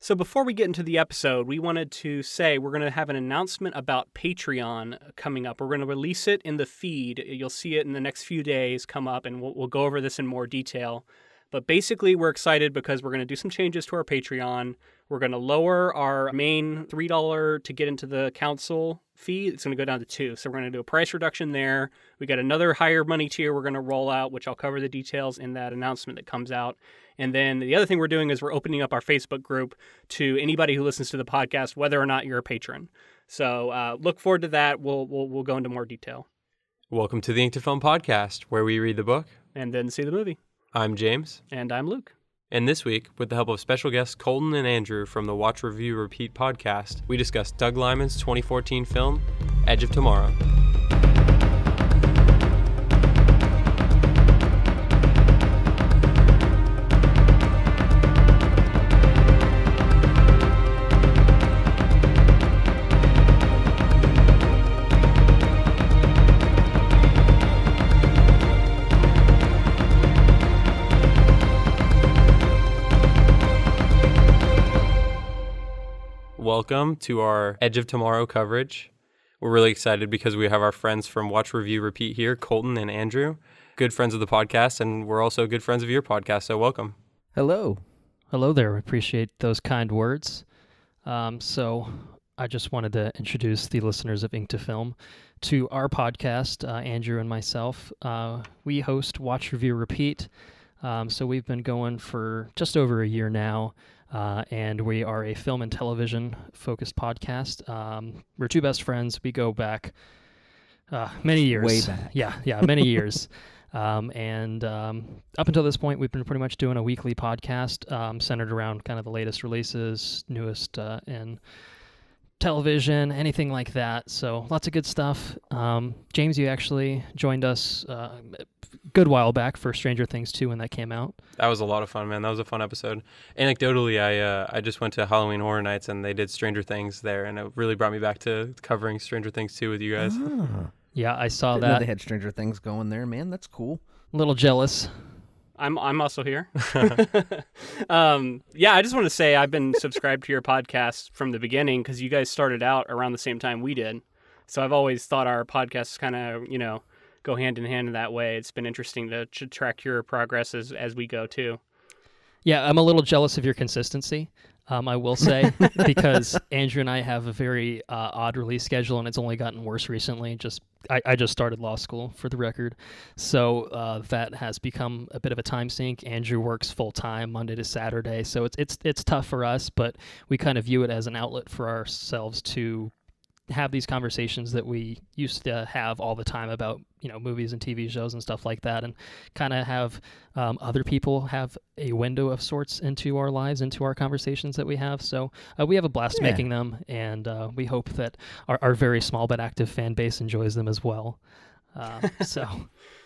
So before we get into the episode, we wanted to say we're going to have an announcement about Patreon coming up. We're going to release it in the feed. You'll see it in the next few days come up, and we'll go over this in more detail. But basically, we're excited because we're going to do some changes to our Patreon. We're going to lower our main $3 to get into the council fee. It's going to go down to $2. So we're going to do a price reduction there. We got another higher money tier we're going to roll out, which I'll cover the details in that announcement that comes out. And then the other thing we're doing is we're opening up our Facebook group to anybody who listens to the podcast, whether or not you're a patron. So look forward to that. We'll go into more detail. Welcome to the Ink to Film podcast, where we read the book and then see the movie. I'm James. And I'm Luke. And this week, with the help of special guests Colton and Andrew from the Watch, Review, Repeat podcast, we discuss Doug Limon's 2014 film, Edge of Tomorrow. Welcome to our Edge of Tomorrow coverage. We're really excited because we have our friends from Watch, Review, Repeat here, Colton and Andrew, good friends of the podcast, and we're also good friends of your podcast, so welcome. Hello. Hello there. Appreciate those kind words. So I just wanted to introduce the listeners of Ink to Film to our podcast, Andrew and myself. We host Watch, Review, Repeat. So we've been going for just over a year now. And we are a film and television focused podcast. We're two best friends. We go back many years. Way back. Yeah, many years. And up until this point, we've been pretty much doing a weekly podcast centered around kind of the latest releases, newest in television, anything like that. So lots of good stuff. James, you actually joined us a good while back for Stranger Things 2 when that came out. That was a lot of fun, man. That was a fun episode. Anecdotally, I just went to Halloween Horror Nights and they did Stranger Things there, and it really brought me back to covering Stranger Things 2 with you guys. Ah. Yeah, I saw Didn't know that. they had Stranger Things going there, man. That's cool. A little jealous. I'm also here. Yeah, I just want to say I've been subscribed to your podcast from the beginning because you guys started out around the same time we did. So I've always thought our podcasts kind of, go hand in hand in that way. It's been interesting to track your progress as we go too. Yeah, I'm a little jealous of your consistency, I will say, because Andrew and I have a very odd release schedule, and it's only gotten worse recently. I just started law school, for the record, so that has become a bit of a time sink. Andrew works full time Monday to Saturday, so it's tough for us, but we kind of view it as an outlet for ourselves to have these conversations that we used to have all the time about movies and TV shows and stuff like that, and kind of have other people have a window of sorts into our lives, into our conversations that we have. So we have a blast making them, and we hope that our very small but active fan base enjoys them as well. So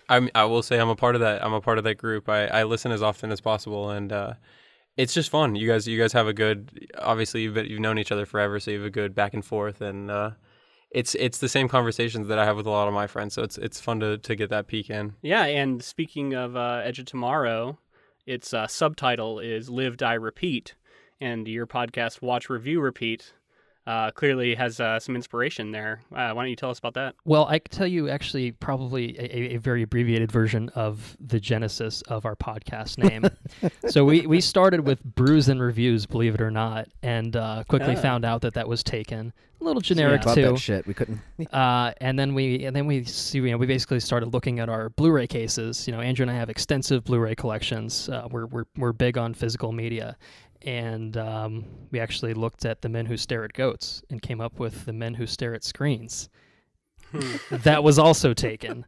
I will say I'm a part of that. I'm a part of that group. I listen as often as possible, and it's just fun. You guys have a good. Obviously, you've known each other forever, so you have a good back and forth, and it's the same conversations that I have with a lot of my friends. So it's fun to get that peek in. Yeah, and speaking of Edge of Tomorrow, its subtitle is Live, Die, Repeat, and your podcast Watch, Review, Repeat clearly has some inspiration there. Why don't you tell us about that? Well, I can tell you actually probably a very abbreviated version of the genesis of our podcast name. So we started with Brews and Reviews, believe it or not, and quickly found out that was taken. A little generic About too. that shit, we couldn't. And then we see, we basically started looking at our Blu-ray cases. Andrew and I have extensive Blu-ray collections. We're big on physical media. And we actually looked at The Men Who Stare at Goats and came up with The Men Who Stare at Screens. That was also taken.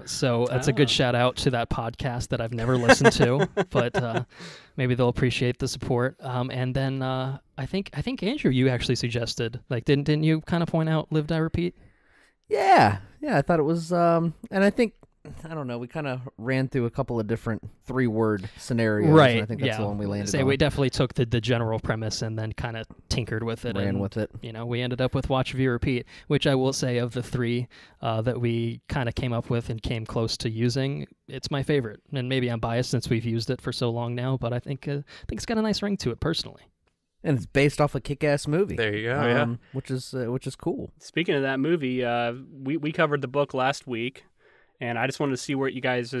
So that's a good shout out to that podcast that I've never listened to, but maybe they'll appreciate the support. And then I think Andrew, you actually suggested, didn't you kind of point out Live, Die, Repeat? Yeah, I thought it was, and I think, I don't know, we kind of ran through a couple of different 3-word scenarios. Right. And I think that's the one we landed on. We definitely took the general premise and then kind of tinkered with it. Ran with it. We ended up with Watch, Review, Repeat, which I will say of the 3 that we kind of came up with and came close to using, it's my favorite. And maybe I'm biased since we've used it for so long now, but I think it's got a nice ring to it personally. And it's based off a kick-ass movie. There you go. Which is cool. Speaking of that movie, we covered the book last week, and I just wanted to see what you guys'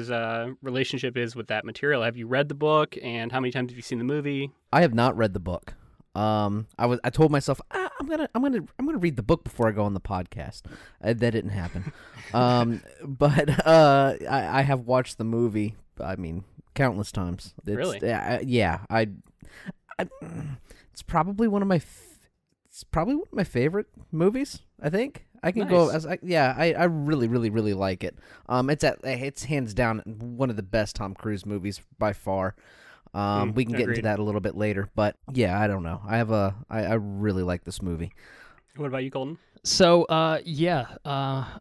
relationship is with that material. Have you read the book, and how many times have you seen the movie? I have not read the book. I told myself I'm gonna read the book before I go on the podcast. That didn't happen. But I have watched the movie. I mean, countless times. Really? Yeah. It's probably one of my favorite movies. I think I can go as I really really like it. It's hands down one of the best Tom Cruise movies by far. We can get into that a little bit later, but yeah, I don't know. I really like this movie. What about you, Colton? So, I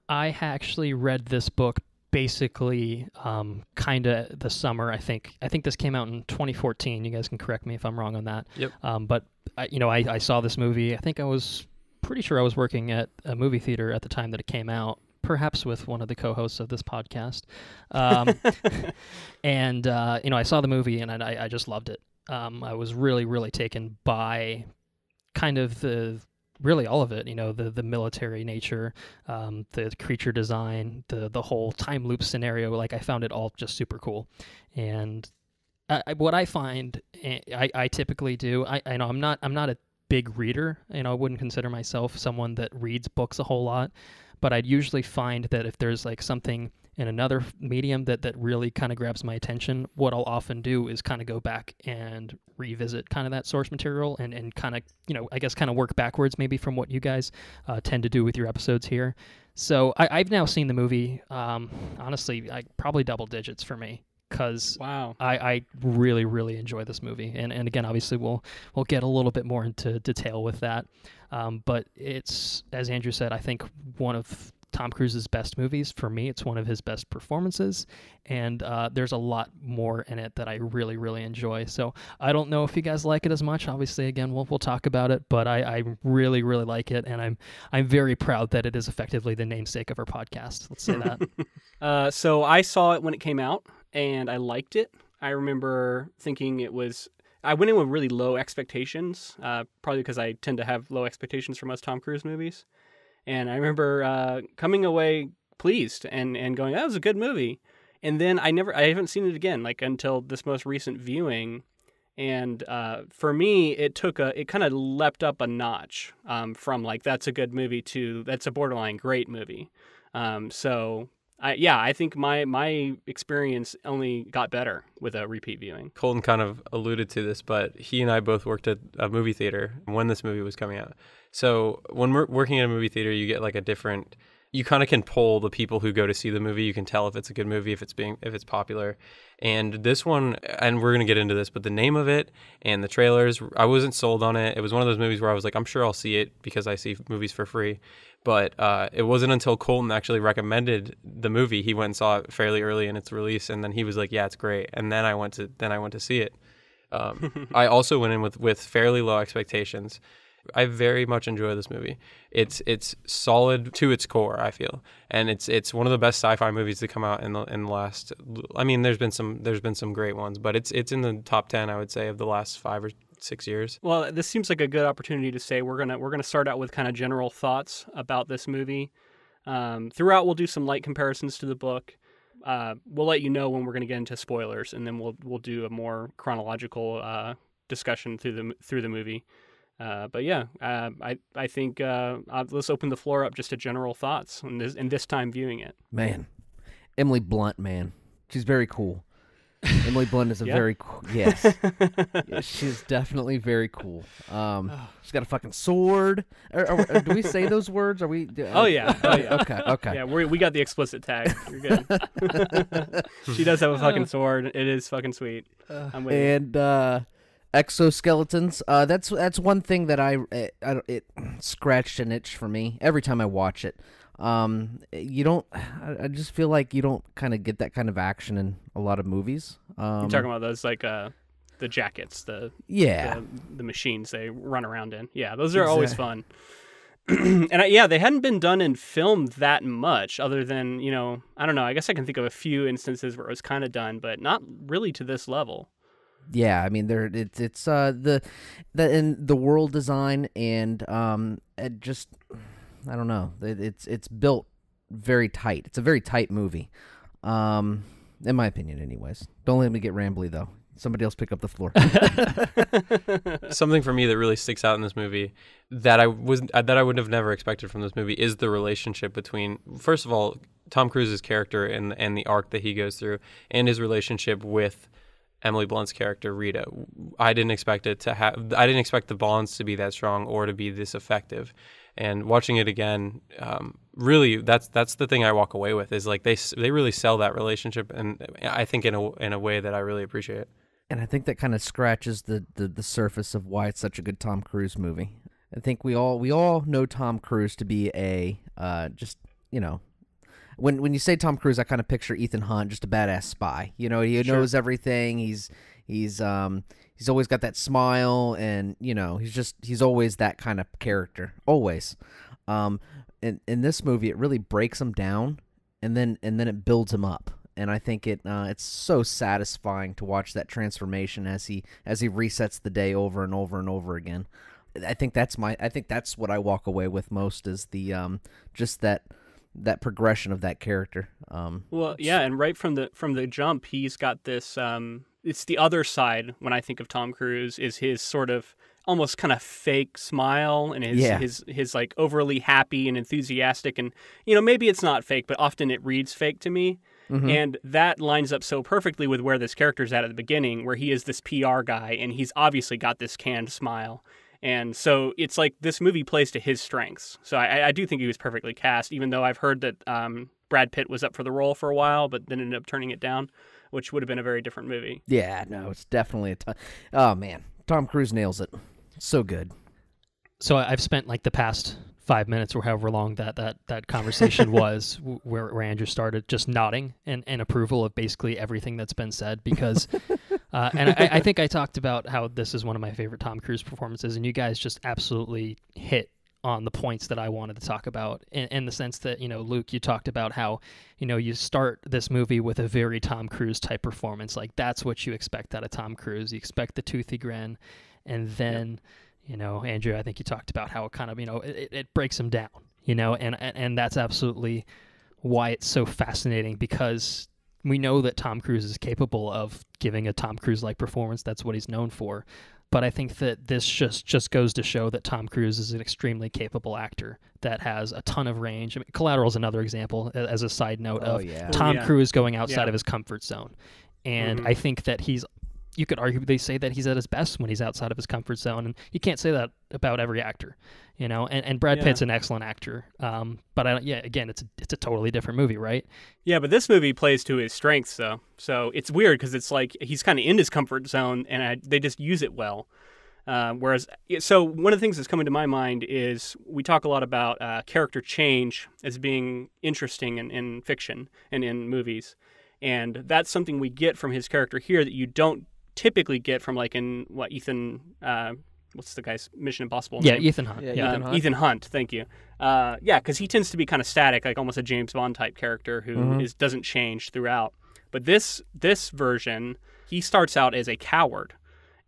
actually read this book basically kind of the summer. I think this came out in 2014. You guys can correct me if I'm wrong on that. Yep. But I saw this movie. I think I was pretty sure I was working at a movie theater at the time that it came out, perhaps with one of the co-hosts of this podcast. And I saw the movie and I just loved it. I was really, really taken by kind of really all of it, the military nature, the creature design, the whole time loop scenario. Like, I found it all just super cool. And what I find, I typically do, I know I'm not a big reader. I wouldn't consider myself someone that reads books a whole lot, but I'd usually find that if there's like something in another medium that really kind of grabs my attention, what I'll often do is kind of go back and revisit kind of that source material and kind of, I guess kind of work backwards maybe from what you guys tend to do with your episodes here. So I've now seen the movie, honestly, probably double digits for me. Because wow. I really, really enjoy this movie. And again, obviously, we'll get a little bit more into detail with that. But it's, as Andrew said, I think one of Tom Cruise's best movies. For me, it's one of his best performances. And there's a lot more in it that I really, really enjoy. So I don't know if you guys like it as much. Obviously, again, we'll talk about it. But I really, really like it. And I'm very proud that it is effectively the namesake of our podcast. Let's say that. So I saw it when it came out, and I liked it. I remember thinking I went in with really low expectations, probably because I tend to have low expectations for most Tom Cruise movies. And I remember coming away pleased and going, that was a good movie. And then I haven't seen it again, like until this most recent viewing. And for me, it kind of leapt up a notch from like, that's a good movie to that's a borderline great movie. I think my experience only got better with a repeat viewing. Colton kind of alluded to this, but he and I both worked at a movie theater when this movie was coming out. So when we're working at a movie theater, you get like you kind of can poll the people who go to see the movie. You can tell if it's a good movie, if it's popular. And this one, and we're going to get into this, but the name of it and the trailers, I wasn't sold on it. It was one of those movies where I was like, I'm sure I'll see it because I see movies for free. But it wasn't until Colton actually recommended the movie. He went and saw it fairly early in its release, and then he was like, "Yeah, it's great." And then I went to see it. I also went in with fairly low expectations. I very much enjoy this movie. It's solid to its core, I feel, and it's one of the best sci-fi movies to come out in the last. I mean, there's been some great ones, but it's in the top 10, I would say, of the last 5 or 6 years. Well, this seems like a good opportunity to say we're gonna start out with kind of general thoughts about this movie. Throughout, we'll do some light comparisons to the book. We'll let you know when we're gonna get into spoilers, and then we'll do a more chronological discussion through the movie. But yeah, I think let's open the floor up just to general thoughts in this time viewing it. Man, Emily Blount, man, she's very cool. Emily Blunt is very cool. Yes. Yes, she's definitely very cool. She's got a fucking sword. Do we say those words? Are we? Oh yeah. Okay. Yeah, we got the explicit tag. You're good. She does have a fucking sword. It is fucking sweet. I'm with you. Exoskeletons. That's one thing that it scratched an itch for me every time I watch it. I just feel like you don't kind of get that kind of action in a lot of movies. You're talking about those like the jackets, the machines they run around in. Yeah, those are always fun. And they hadn't been done in film that much, other than I don't know. I guess I can think of a few instances where it was kind of done, but not really to this level. Yeah, I mean, it's the world design and it just, I don't know, it's built very tight. It's a very tight movie, in my opinion, anyways. Don't let me get rambly though. Somebody else pick up the floor. Something for me that really sticks out in this movie that I would have never expected from this movie is the relationship between, first of all, Tom Cruise's character and the arc that he goes through, and his relationship with Emily Blunt's character Rita. I didn't expect the bonds to be that strong or to be this effective. And watching it again, really, that's the thing I walk away with is like they really sell that relationship, and I think in a way that I really appreciate. And I think that kind of scratches the surface of why it's such a good Tom Cruise movie. I think we all know Tom Cruise to be a just, you know, when you say Tom Cruise, I kind of picture Ethan Hunt, just a badass spy. You know, he knows everything. He's always got that smile, and you know, he's always that kind of character, always. In this movie, it really breaks him down, and then it builds him up. And I think it's so satisfying to watch that transformation as he resets the day over and over and over again. I think that's what I walk away with most is the just that progression of that character. Well, yeah, and right from the jump, he's got this. It's the other side when I think of Tom Cruise is his sort of almost kind of fake smile and his like overly happy and enthusiastic, and you know, maybe it's not fake, but often it reads fake to me. Mm-hmm. And that lines up so perfectly with where this character's at the beginning, where he is this PR guy and he's obviously got this canned smile. And so it's like this movie plays to his strengths. So I do think he was perfectly cast, even though I've heard that Brad Pitt was up for the role for a while, but then ended up turning it down, which would have been a very different movie. Yeah, no, it's definitely oh man, Tom Cruise nails it. So good. So I've spent like the past 5 minutes or however long that conversation was where Andrew started just nodding in approval of basically everything that's been said because and I think I talked about how this is one of my favorite Tom Cruise performances, and you guys just absolutely hit on the points that I wanted to talk about in the sense that, you know, Luke, you talked about how, you know, you start this movie with a very Tom Cruise type performance. Like that's what you expect out of Tom Cruise. You expect the toothy grin, and then you know, Andrew, I think you talked about how it kind of, you know, it breaks him down, you know, and that's absolutely why it's so fascinating, because we know that Tom Cruise is capable of giving a Tom Cruise-like performance. That's what he's known for. But I think that this just goes to show that Tom Cruise is an extremely capable actor that has a ton of range. I mean, Collateral is another example, as a side note, Tom Cruise going outside of his comfort zone. And I think that you could arguably say that he's at his best when he's outside of his comfort zone, and you can't say that about every actor, you know. And Brad Pitt's an excellent actor, but again, it's a totally different movie, right? Yeah, but this movie plays to his strengths, though. So it's weird because it's like he's kind of in his comfort zone, and they just use it well. Whereas, so one of the things that's coming to my mind is we talk a lot about character change as being interesting in fiction and in movies, and that's something we get from his character here that you don't typically get from like in Ethan what's the guy's Mission Impossible name? Ethan Hunt. Ethan Hunt, thank you. Because he tends to be kind of static, like almost a James Bond type character who doesn't change throughout. But this version, he starts out as a coward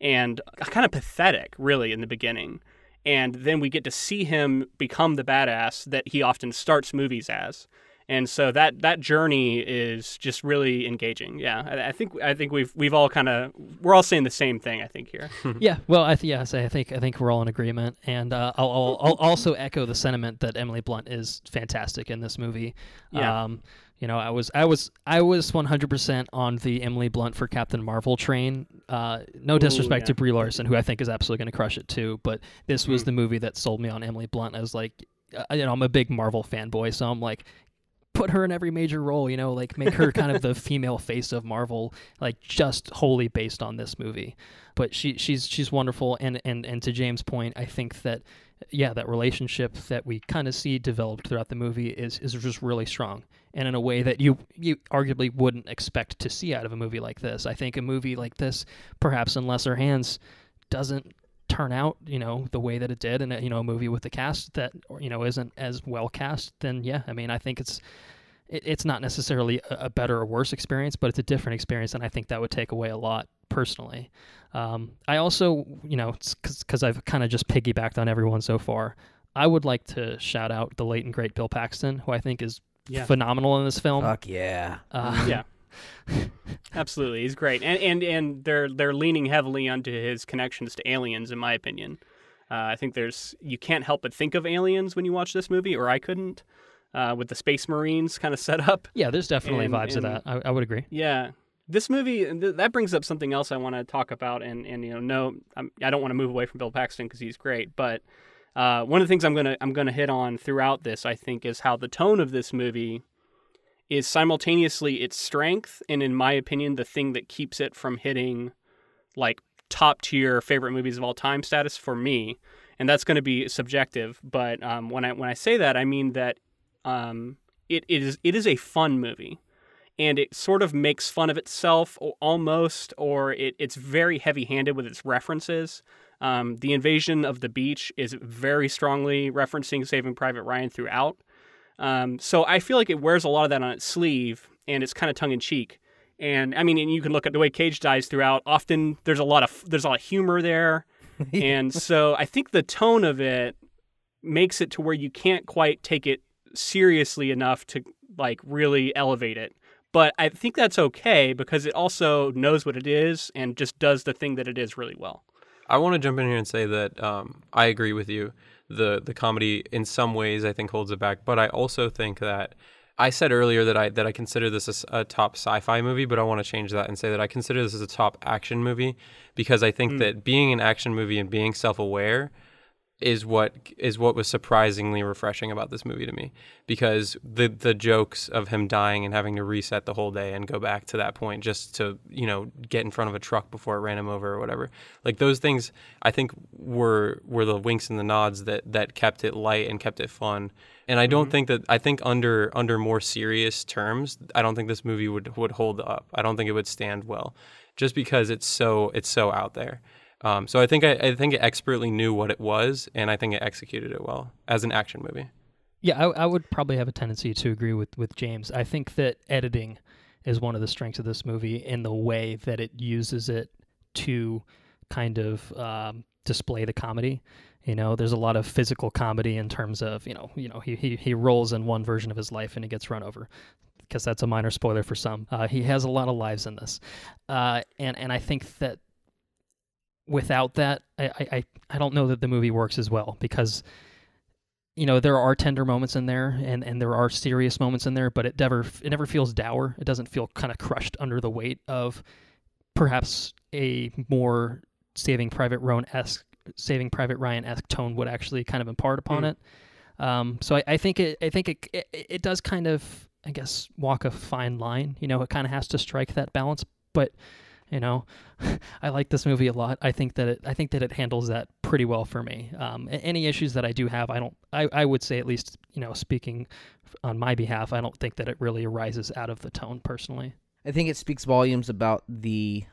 and kind of pathetic, really, in the beginning. And then we get to see him become the badass that he often starts movies as. And so that journey is just really engaging. Yeah, I think we've all we're all saying the same thing, I think, here. Yeah, well, I think we're all in agreement, and I'll also echo the sentiment that Emily Blunt is fantastic in this movie. Yeah. You know, I was 100% on the Emily Blunt for Captain Marvel train. No disrespect to Brie Larson, who I think is absolutely going to crush it too, but this was the movie that sold me on Emily Blunt. I was like, you know, I'm a big Marvel fanboy, so I'm like, put her in every major role, you know, like make her kind of the female face of Marvel, like just wholly based on this movie. But she's wonderful, and to James' point, I think that that relationship that we kind of see developed throughout the movie is just really strong, and in a way that you arguably wouldn't expect to see out of a movie like this. I think a movie like this, perhaps in lesser hands, doesn't turn out, you know, the way that it did, and you know, a movie with a cast that, you know, isn't as well cast, then I mean, I think it's not necessarily a better or worse experience, but it's a different experience, and I think that would take away a lot personally. I also, because I've kind of just piggybacked on everyone so far, I would like to shout out the late and great Bill Paxton, who I think is phenomenal in this film. Fuck yeah. Yeah. Absolutely. He's great. And they're leaning heavily onto his connections to aliens, in my opinion. I think you can't help but think of aliens when you watch this movie, or I couldn't, with the Space Marines kind of set up. Yeah, there's definitely vibes of that. I would agree. Yeah. This movie, that brings up something else I want to talk about, and I don't want to move away from Bill Paxton because he's great, but one of the things I'm gonna hit on throughout this, I think, is how the tone of this movie is simultaneously its strength, and in my opinion, the thing that keeps it from hitting like top tier favorite movies of all time status for me, and that's going to be subjective. But when I say that, I mean that it is a fun movie. And it sort of makes fun of itself almost, or it's very heavy-handed with its references. The invasion of the beach is very strongly referencing Saving Private Ryan throughout. So I feel like it wears a lot of that on its sleeve, and it's kind of tongue-in-cheek. And I mean, and you can look at the way Cage dies throughout. Often there's a lot of humor there, and so I think the tone of it makes it to where you can't quite take it seriously enough to like really elevate it. But I think that's okay because it also knows what it is and just does the thing that it is really well. I want to jump in here and say that I agree with you. The comedy in some ways I think holds it back, but I also think that I said earlier that I consider this a top sci-fi movie, but I want to change that and say that I consider this as a top action movie because I think that being an action movie and being self-aware is what was surprisingly refreshing about this movie to me, because the jokes of him dying and having to reset the whole day and go back to that point just to get in front of a truck before it ran him over or whatever, like those things I think were the winks and the nods that kept it light and kept it fun. And I don't think I think under more serious terms, I don't think this movie would hold up. I don't think it would stand well, just because it's so out there. So I think it expertly knew what it was, and I think it executed it well as an action movie. Yeah, I would probably have a tendency to agree with James. I think that editing is one of the strengths of this movie in the way that it uses it to kind of display the comedy. There's a lot of physical comedy in terms of, he rolls in one version of his life and he gets run over, because that's a minor spoiler for some. He has a lot of lives in this. And I think that without that, I don't know that the movie works as well, because there are tender moments in there and there are serious moments in there, but it never feels dour. It doesn't feel kind of crushed under the weight of perhaps a more Saving Private Ryan-esque tone would actually kind of impart upon it. So I think it does kind of, I guess, walk a fine line. It kind of has to strike that balance, but I like this movie a lot. I think that it handles that pretty well for me. Any issues that I do have, I would say, at least, speaking on my behalf, I don't think that it really arises out of the tone personally. I think it speaks volumes about the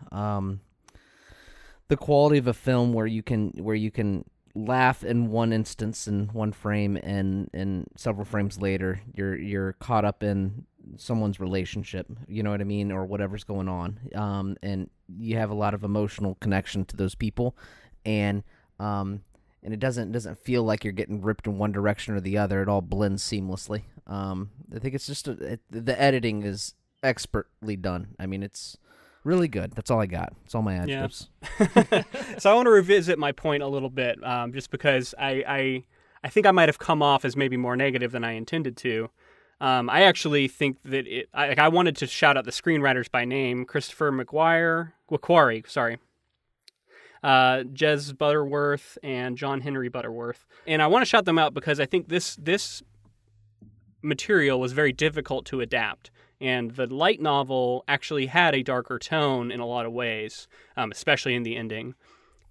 quality of a film where you can laugh in one instance, in one frame, and several frames later you're caught up in someone's relationship, you know what I mean, or whatever's going on, and you have a lot of emotional connection to those people, and it doesn't feel like you're getting ripped in one direction or the other. It all blends seamlessly. I think it's just the editing is expertly done. I mean, it's really good. That's all I got. That's all my adjectives. Yeah. So I want to revisit my point a little bit, just because I think I might have come off as maybe more negative than I intended to. I actually think that I wanted to shout out the screenwriters by name: Christopher McQuarrie, Jez Butterworth, and John Henry Butterworth. And I want to shout them out because I think this material was very difficult to adapt. And the light novel actually had a darker tone in a lot of ways, especially in the ending.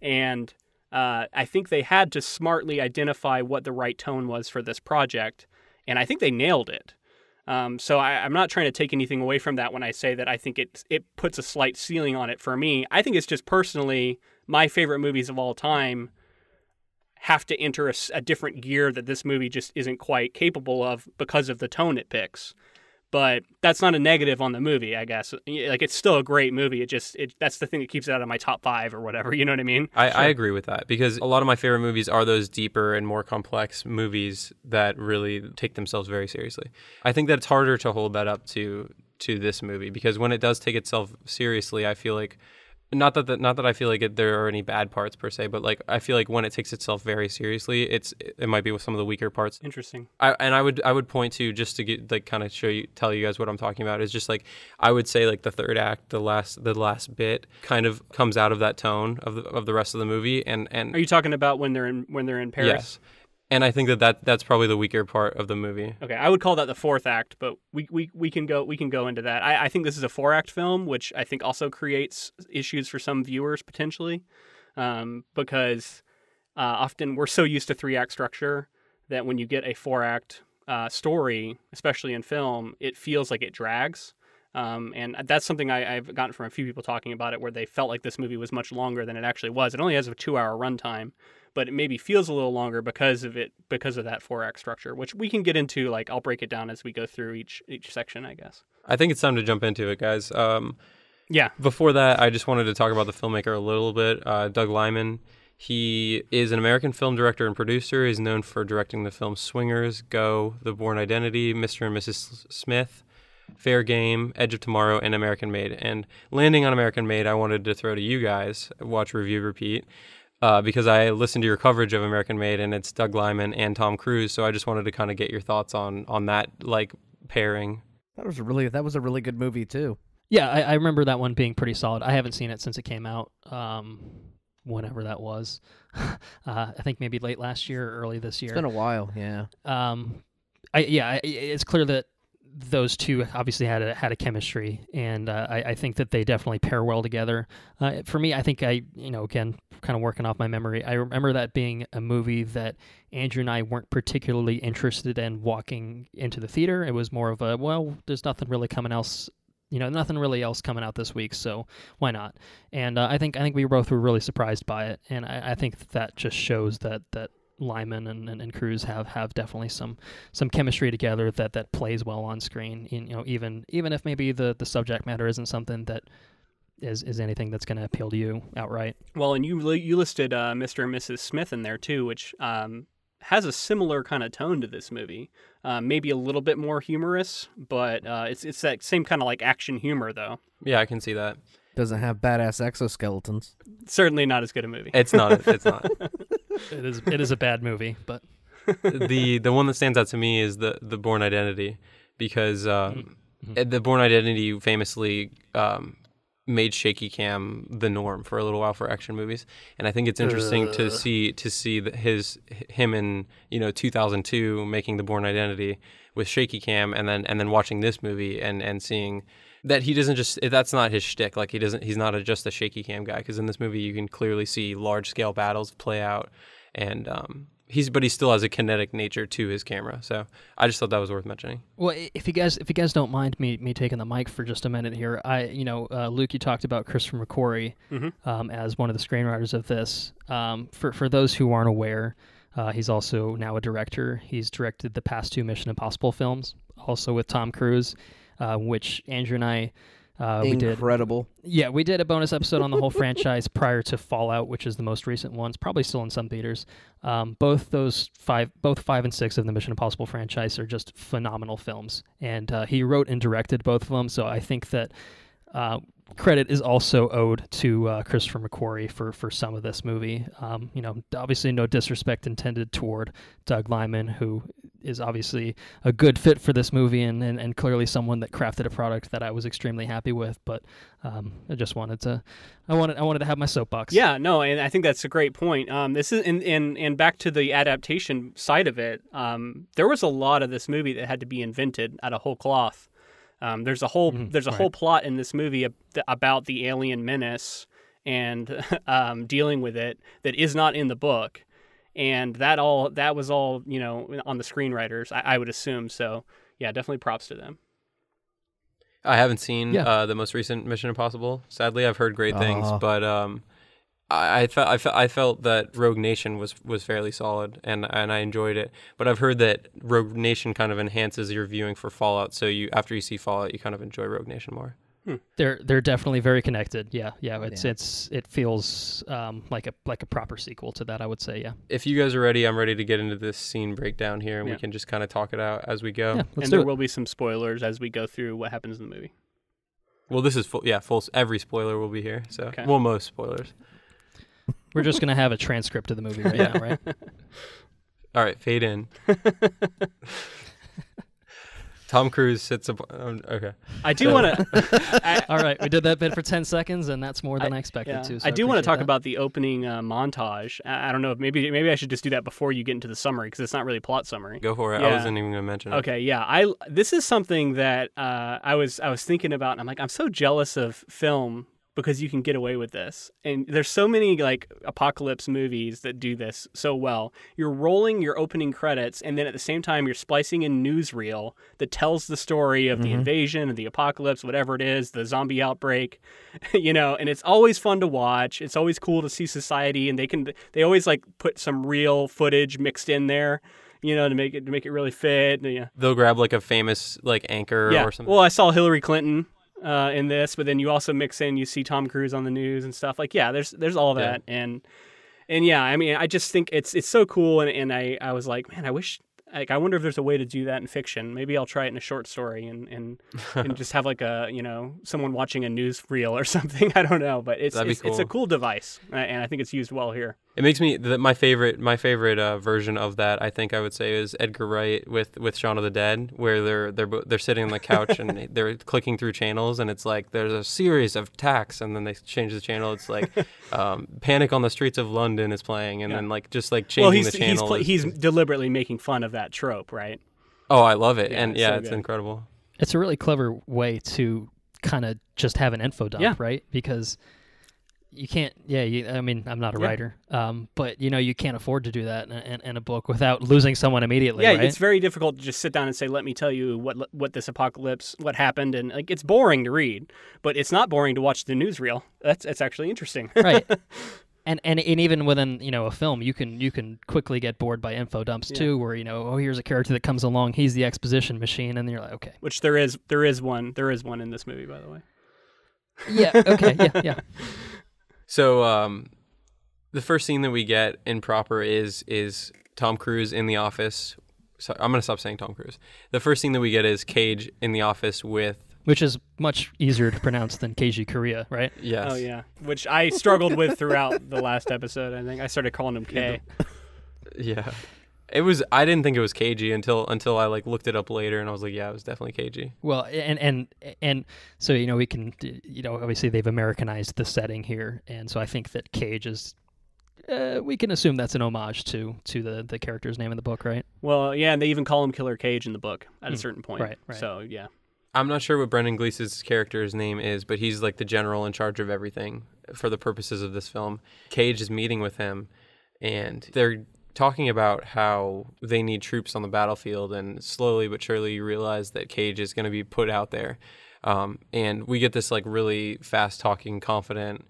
And I think they had to smartly identify what the right tone was for this project. And I think they nailed it. So I'm not trying to take anything away from that when I say that I think it puts a slight ceiling on it for me. I think it's just personally my favorite movies of all time have to enter a different gear that this movie just isn't quite capable of because of the tone it picks. But that's not a negative on the movie, I guess. Like, it's still a great movie. That's the thing that keeps it out of my top 5 or whatever. You know what I mean? I agree with that, because a lot of my favorite movies are those deeper and more complex movies that really take themselves very seriously. I think that it's harder to hold that up to this movie, because when it does take itself seriously, I feel like not that I feel like there are any bad parts per se, but like I feel like when it takes itself very seriously, it might be with some of the weaker parts. Interesting. I would point to, just to get like kind of tell you guys what I'm talking about, is just like I would say like the third act, the last bit kind of comes out of that tone of the rest of the movie. And are you talking about when they're in Paris? Yes. And I think that's probably the weaker part of the movie. Okay, I would call that the fourth act, but we can go into that. I think this is a 4-act film, which I think also creates issues for some viewers potentially, because often we're so used to 3-act structure that when you get a 4-act story, especially in film, it feels like it drags. And that's something I've gotten from a few people talking about it, where they felt like this movie was much longer than it actually was. It only has a 2-hour runtime, but it maybe feels a little longer because of that 4-act structure, which we can get into. Like, I'll break it down as we go through each section, I guess. I think it's time to jump into it, guys. Yeah. Before that, I just wanted to talk about the filmmaker a little bit. Doug Limon. He is an American film director and producer. He's known for directing the films Swingers, Go, The Bourne Identity, Mr. and Mrs. Smith, Fair Game, Edge of Tomorrow, and American Made. And landing on American Made, I wanted to throw to you guys, watch, review, repeat, because I listened to your coverage of American Made, and it's Doug Limon and Tom Cruise. So I just wanted to kind of get your thoughts on that like pairing. That was a really good movie too. Yeah, I remember that one being pretty solid. I haven't seen it since it came out, whenever that was. I think maybe late last year or early this year. It's been a while, yeah. It's clear that those two obviously had a chemistry, and I think that they definitely pair well together. For me, I think again, kind of working off my memory, I remember that being a movie that Andrew and I weren't particularly interested in walking into the theater. It was more of a, well, there's nothing really nothing really else coming out this week, so why not? And I think we both were really surprised by it, and I think that just shows that Liman and Cruise have definitely some chemistry together that plays well on screen. Even if maybe the subject matter isn't something that is anything that's going to appeal to you outright. Well, and you listed Mr. and Mrs. Smith in there too, which has a similar kind of tone to this movie. Maybe a little bit more humorous, but it's that same kind of like action humor though. Yeah, I can see that. Doesn't have badass exoskeletons. Certainly not as good a movie. It's not. It's not. It is a bad movie, but the one that stands out to me is the Bourne Identity, because the Bourne Identity famously made shaky cam the norm for a little while for action movies, and I think it's interesting to see that him in 2002 making the Bourne Identity with shaky cam, and then watching this movie and seeing that he doesn't that's not his shtick. Like he's not just a shaky cam guy, because in this movie you can clearly see large scale battles play out, and he still has a kinetic nature to his camera. So I just thought that was worth mentioning. Well, if you guys don't mind me taking the mic for just a minute here, Luke, you talked about Christopher McQuarrie as one of the screenwriters of this. For those who aren't aware, he's also now a director. He's directed the past 2 Mission Impossible films, also with Tom Cruise, which Andrew and I incredible. We did a bonus episode on the whole franchise prior to Fallout, which is the most recent one. It's probably still in some theaters. Both 5 and 6 of the Mission Impossible franchise are just phenomenal films, and he wrote and directed both of them. So I think that credit is also owed to Christopher McQuarrie for some of this movie. Obviously no disrespect intended toward Doug Limon, who is obviously a good fit for this movie and clearly someone that crafted a product that I was extremely happy with. But I just wanted to have my soapbox. Yeah, no, and I think that's a great point. This is and back to the adaptation side of it. There was a lot of this movie that had to be invented out of whole cloth. There's a whole whole plot in this movie about the alien menace and dealing with it that is not in the book, and that was all on the screenwriters, I would assume. So yeah, definitely props to them. I haven't seen the most recent Mission Impossible. Sadly, I've heard great things, but I felt that Rogue Nation was fairly solid, and I enjoyed it. But I've heard that Rogue Nation kind of enhances your viewing for Fallout. So after you see Fallout, you kind of enjoy Rogue Nation more. They're definitely very connected. Yeah. It feels like a proper sequel to that, I would say. Yeah. If you guys are ready, I'm ready to get into this scene breakdown here, and we can just kind of talk it out as we go. Yeah, and there will be some spoilers as we go through what happens in the movie. Well, this is full. Yeah, full. Every spoiler will be here. So, well, most spoilers. We're just gonna have a transcript of the movie right now, right? All right, fade in. Tom Cruise sits up. Okay. I do want to. All right, we did that bit for 10 seconds, and that's more than I expected to. So I do want to talk about the opening montage. I don't know if maybe I should just do that before you get into the summary because it's not really plot summary. Go for it. Yeah. I wasn't even going to mention it. Okay, yeah. This is something that I was thinking about, and I'm like, I'm so jealous of film because you can get away with this. And there's so many like apocalypse movies that do this so well. You're rolling your opening credits, and then at the same time you're splicing in newsreel that tells the story of the invasion, of the apocalypse, whatever it is, the zombie outbreak, and it's always fun to watch. It's always cool to see society, and they always like put some real footage mixed in there. To make it really fit. Yeah. They'll grab like a famous like anchor or something. Well, I saw Hillary Clinton in this, but then you also mix in, you see Tom Cruise on the news and stuff. Like, yeah, there's all that, and yeah, I mean, I just think it's so cool, and I was like, man, I wonder if there's a way to do that in fiction. Maybe I'll try it in a short story and just have like a someone watching a newsreel or something. I don't know, but it's a cool device, and I think it's used well here. It makes me my favorite version of that. I think I would say is Edgar Wright with Shaun of the Dead, where they're sitting on the couch and they're clicking through channels, and it's like there's a series of attacks, and then they change the channel. It's like Panic on the Streets of London is playing, and then like just like changing the channel. He's deliberately making fun of that trope, right? Oh, I love it, and so it's incredible. It's a really clever way to kind of just have an info dump, right? Because you can't. I mean, I'm not a writer, but you can't afford to do that in a book without losing someone immediately. Yeah, right? It's very difficult to just sit down and say, "Let me tell you what this apocalypse, what happened," and like it's boring to read, but it's not boring to watch the newsreel. It's actually interesting, right? And even within a film, you can quickly get bored by info dumps too, where here's a character that comes along, he's the exposition machine, and you're like, okay. Which there is one in this movie, by the way. Yeah. Okay. Yeah. So the first scene that we get in proper is Tom Cruise in the office. So I'm gonna stop saying Tom Cruise. The first scene that we get is Cage in the office which is much easier to pronounce than Keiji Korea, right? Yes. Oh yeah, which I struggled with throughout the last episode. I think I started calling him K. Yeah. It was. I didn't think it was Keiji until I like looked it up later, and I was like, yeah, it was definitely Keiji. Well, and so we can obviously they've Americanized the setting here, and so I think that Cage is. We can assume that's an homage to the character's name in the book, right? Well, yeah, and they even call him Killer Cage in the book at a certain point. Right. So yeah. I'm not sure what Brendan Gleese's character's name is, but he's like the general in charge of everything for the purposes of this film. Cage is meeting with him, and they're talking about how they need troops on the battlefield, and slowly but surely you realize that Cage is going to be put out there. And we get this like really fast-talking, confident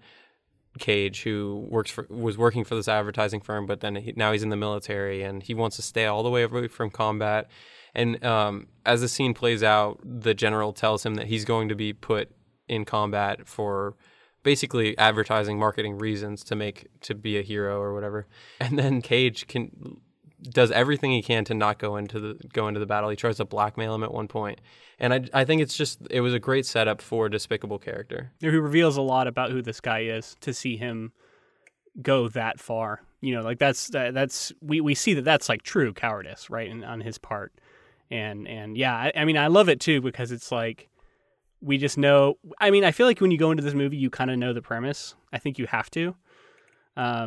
Cage who was working for this advertising firm, but then now he's in the military, and he wants to stay all the way away from combat. And as the scene plays out, the general tells him that he's going to be put in combat for basically advertising, marketing reasons to be a hero or whatever. And then Cage does everything he can to not go into the battle. He tries to blackmail him at one point. And I think it was a great setup for a despicable character. He reveals a lot about who this guy is to see him go that far. Like that's we see that's like true cowardice, right, on his part. And yeah, I mean, I love it too because it's like we just know. I mean, I feel like when you go into this movie, you kind of know the premise. I think you have to. I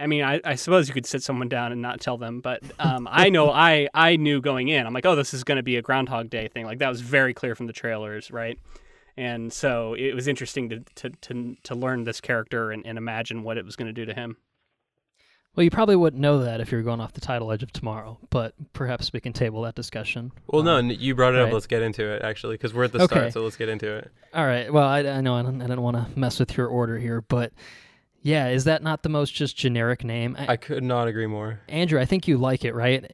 mean, I suppose you could sit someone down and not tell them, but I know I knew going in. I'm like, oh, this is going to be a Groundhog Day thing. Like that was very clear from the trailers, right? And so it was interesting to learn this character and imagine what it was going to do to him. Well, you probably wouldn't know that if you were going off the title Edge of Tomorrow, but perhaps we can table that discussion. Well, no, you brought it up. Let's get into it, actually, because we're at the start, so let's get into it. All right. Well, I know I didn't want to mess with your order here, but Yeah, is that not the most just generic name? I could not agree more. Andrew, I think you like it, right?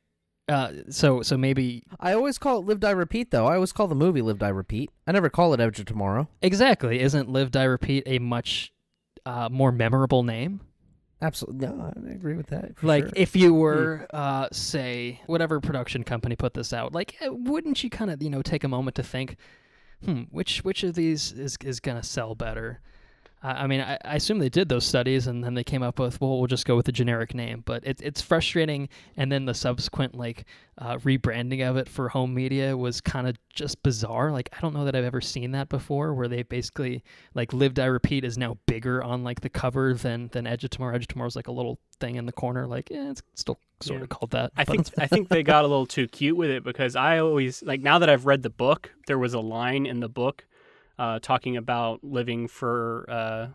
So maybe... I always call it Live, Die, Repeat, though. I always call the movie Live, Die, Repeat. I never call it Edge of Tomorrow. Exactly. Isn't Live, Die, Repeat a much more memorable name? Absolutely. No, I agree with that. Like, sure. if you were, say, whatever production company put this out, like, wouldn't you kind of, take a moment to think, which of these is going to sell better? I mean, I assume they did those studies, and then they came up with, well, we'll just go with the generic name. But it's frustrating, and then the subsequent, rebranding of it for home media was kind of just bizarre. Like, I don't know that I've ever seen that before, where they basically, Live, Die, Repeat is now bigger on, the cover than Edge of Tomorrow. Edge of Tomorrow's like a little thing in the corner. It's still sort of called that. I think they got a little too cute with it, because I always, now that I've read the book, there was a line in the book talking about living for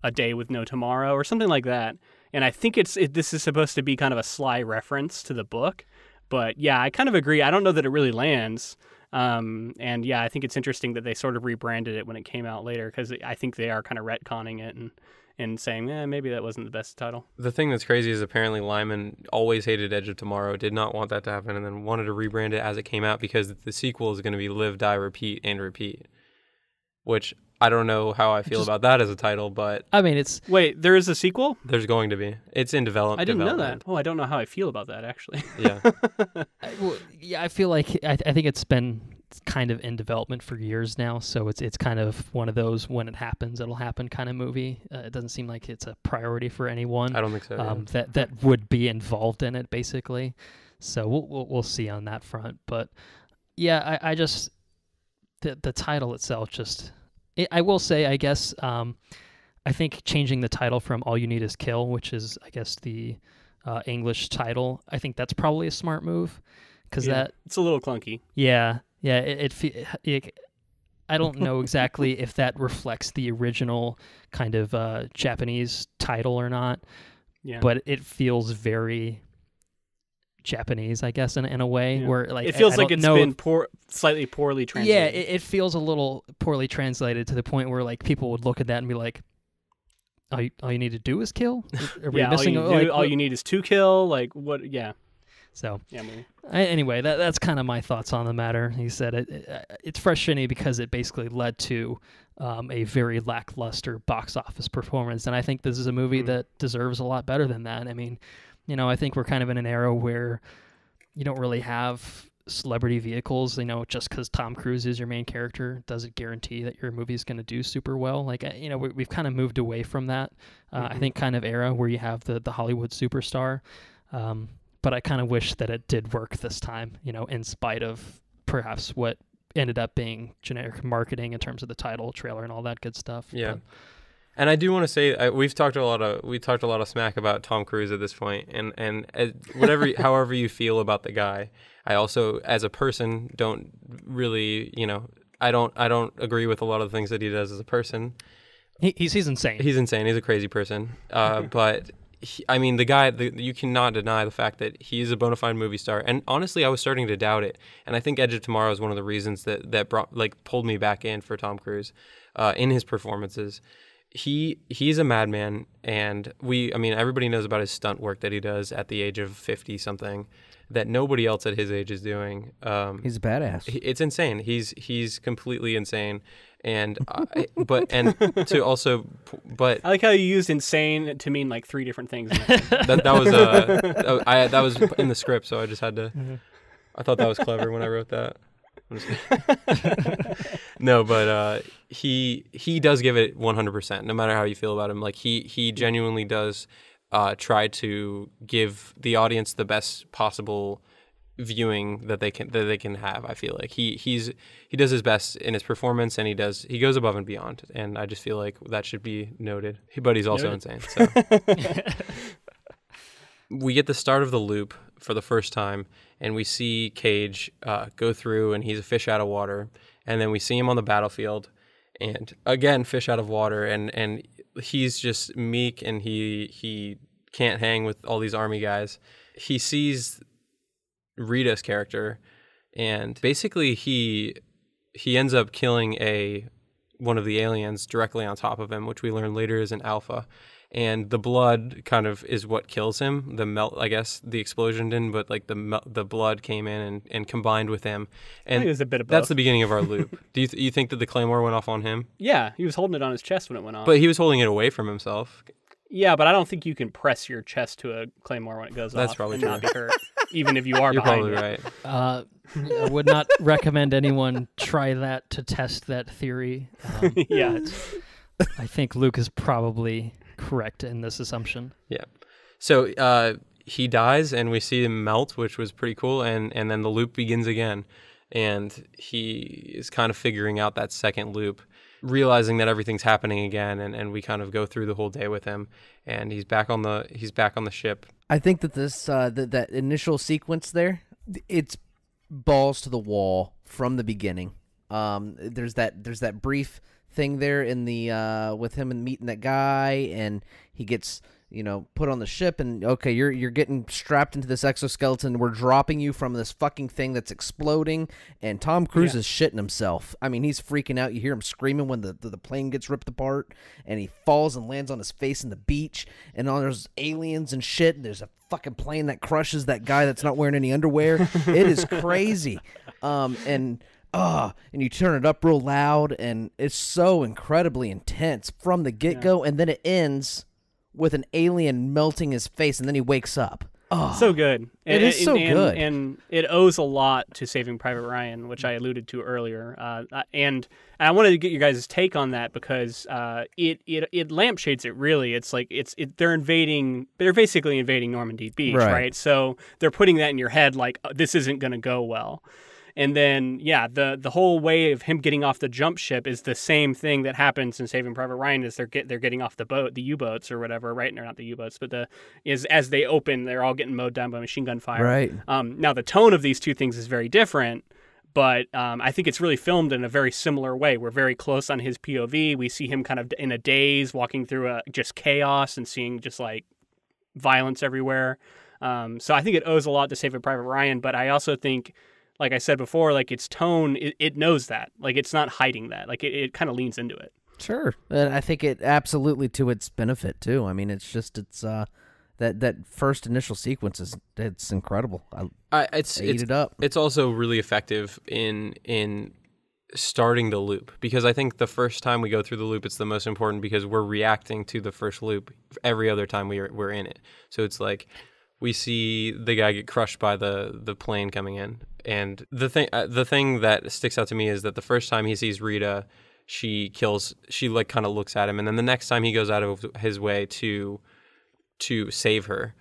a day with no tomorrow or something like that. And I think this is supposed to be kind of a sly reference to the book. But yeah, I kind of agree. I don't know that it really lands. And yeah, I think it's interesting that they sort of rebranded it when it came out later, because I think they are kind of retconning it and saying, maybe that wasn't the best title. The thing that's crazy is apparently Liman always hated Edge of Tomorrow, did not want that to happen, and then wanted to rebrand it as it came out, because the sequel is going to be Live, Die, Repeat, and Repeat. Which I don't know how I feel about that as a title, but... I mean, it's... Wait, there is a sequel? There's going to be. It's in development. I didn't know that. Oh, I don't know how I feel about that, actually. Yeah. I feel like... I think it's been kind of in development for years now, so it's kind of one of those, when it happens, it'll happen kind of movie. It doesn't seem like it's a priority for anyone. I don't think so. Yeah. That would be involved in it, basically. So we'll see on that front. But yeah, I just... The title itself I will say, I guess, I think changing the title from All You Need Is Kill, which is, I guess, the English title, I think that's probably a smart move, because it's a little clunky. Yeah. I don't know exactly if that reflects the original kind of Japanese title or not, but it feels very Japanese, I guess, in a way, where it feels like it's been slightly poorly translated. Yeah, it feels a little poorly translated, to the point where people would look at that and be like, all you need to do is kill? Are we missing all you need is to kill? What? Yeah. So yeah, maybe. Anyway, that's kind of my thoughts on the matter. He said it's frustrating because it basically led to a very lackluster box office performance, and I think this is a movie that deserves a lot better than that. I mean, I think we're kind of in an era where you don't really have celebrity vehicles. Just because Tom Cruise is your main character doesn't guarantee that your movie is going to do super well. We've kind of moved away from that. I think kind of era where you have the Hollywood superstar. But I kind of wish that it did work this time, in spite of perhaps what ended up being generic marketing in terms of the title, trailer, and all that good stuff. Yeah. And I do want to say we've talked a lot of smack about Tom Cruise at this point, and however you feel about the guy, I also, as a person, don't really, I don't agree with a lot of the things that he does as a person. He's insane. He's insane. He's a crazy person. But the guy, you cannot deny the fact that he's a bona fide movie star. And honestly, I was starting to doubt it. And I think Edge of Tomorrow is one of the reasons that brought pulled me back in for Tom Cruise, in his performances. He's a madman, and everybody knows about his stunt work that he does at the age of 50 something that nobody else at his age is doing. He's a badass. It's insane. He's completely insane. And I like how you used insane to mean 3 different things. that was in the script, so I just had to. Mm-hmm. I thought that was clever when I wrote that. No, but he does give it 100%, no matter how you feel about him. He genuinely does try to give the audience the best possible viewing that they can have. I feel like he does his best in his performance, and he goes above and beyond, and I just feel like that should be noted. But he's also insane. So we get the start of the loop for the first time, and we see Cage go through, and he's a fish out of water, and then we see him on the battlefield, and again fish out of water, and he's just meek, and he can't hang with all these army guys. He sees Rita's character, and basically he ends up killing one of the aliens directly on top of him, which we learn later is an alpha. and the blood kind of is what kills him. The melt, I guess, the explosion didn't, but like the blood came in and combined with him. And I think it was a bit of both. That's the beginning of our loop. Do you think that the claymore went off on him? Yeah, he was holding it on his chest when it went off. But he was holding it away from himself. Yeah, but I don't think you can press your chest to a claymore when it goes That's off probably and true. not be hurt, even if you are You're behind probably it. right. I would not recommend anyone try that to test that theory. Yeah. I think Luke is probably correct in this assumption. Yeah. So he dies, and we see him melt, which was pretty cool, and then the loop begins again, and he is kind of figuring out that second loop, realizing that everything's happening again, and we kind of go through the whole day with him, and he's back on the ship. I think that this that initial sequence there, it's balls to the wall from the beginning. There's that brief thing there in the with him and meeting that guy, and he gets put on the ship, and okay, you're getting strapped into this exoskeleton. We're dropping you from this fucking thing that's exploding, and Tom Cruise is shitting himself. I mean, he's freaking out. You hear him screaming when the plane gets ripped apart, and he falls and lands on his face in the beach, and there's aliens and shit, and there's a fucking plane that crushes that guy that's not wearing any underwear. It is crazy. And you turn it up real loud, and it's so incredibly intense from the get-go, and then it ends with an alien melting his face, and then he wakes up. Oh, so good. It is so good. And it owes a lot to Saving Private Ryan, which I alluded to earlier. And I wanted to get your guys' take on that because it lampshades it really. It's like they're basically invading Normandy Beach, right? So they're putting that in your head like this isn't going to go well. And then, the whole way of him getting off the jump ship is the same thing that happens in Saving Private Ryan. Is they're getting off the boat, the U-boats or whatever, right? Or not the U-boats, but as they open, they're all getting mowed down by machine gun fire. Right. Now the tone of these two things is very different, but I think it's really filmed in a very similar way. We're very close on his POV. We see him kind of in a daze, walking through just chaos and seeing just like violence everywhere. So I think it owes a lot to Saving Private Ryan, but I also think, like I said before, like its tone, it knows that. Like it's not hiding that. Like it kind of leans into it. Sure. And I think it absolutely to its benefit too. I mean, it's that first initial sequence it's incredible. It's eat it up. It's also really effective in starting the loop, because I think the first time we go through the loop, it's the most important because we're reacting to the first loop every other time we're in it. So it's like we see the guy get crushed by the plane coming in. And the thing that sticks out to me is that the first time he sees Rita, she like kind of looks at him, and then the next time he goes out of his way to save her.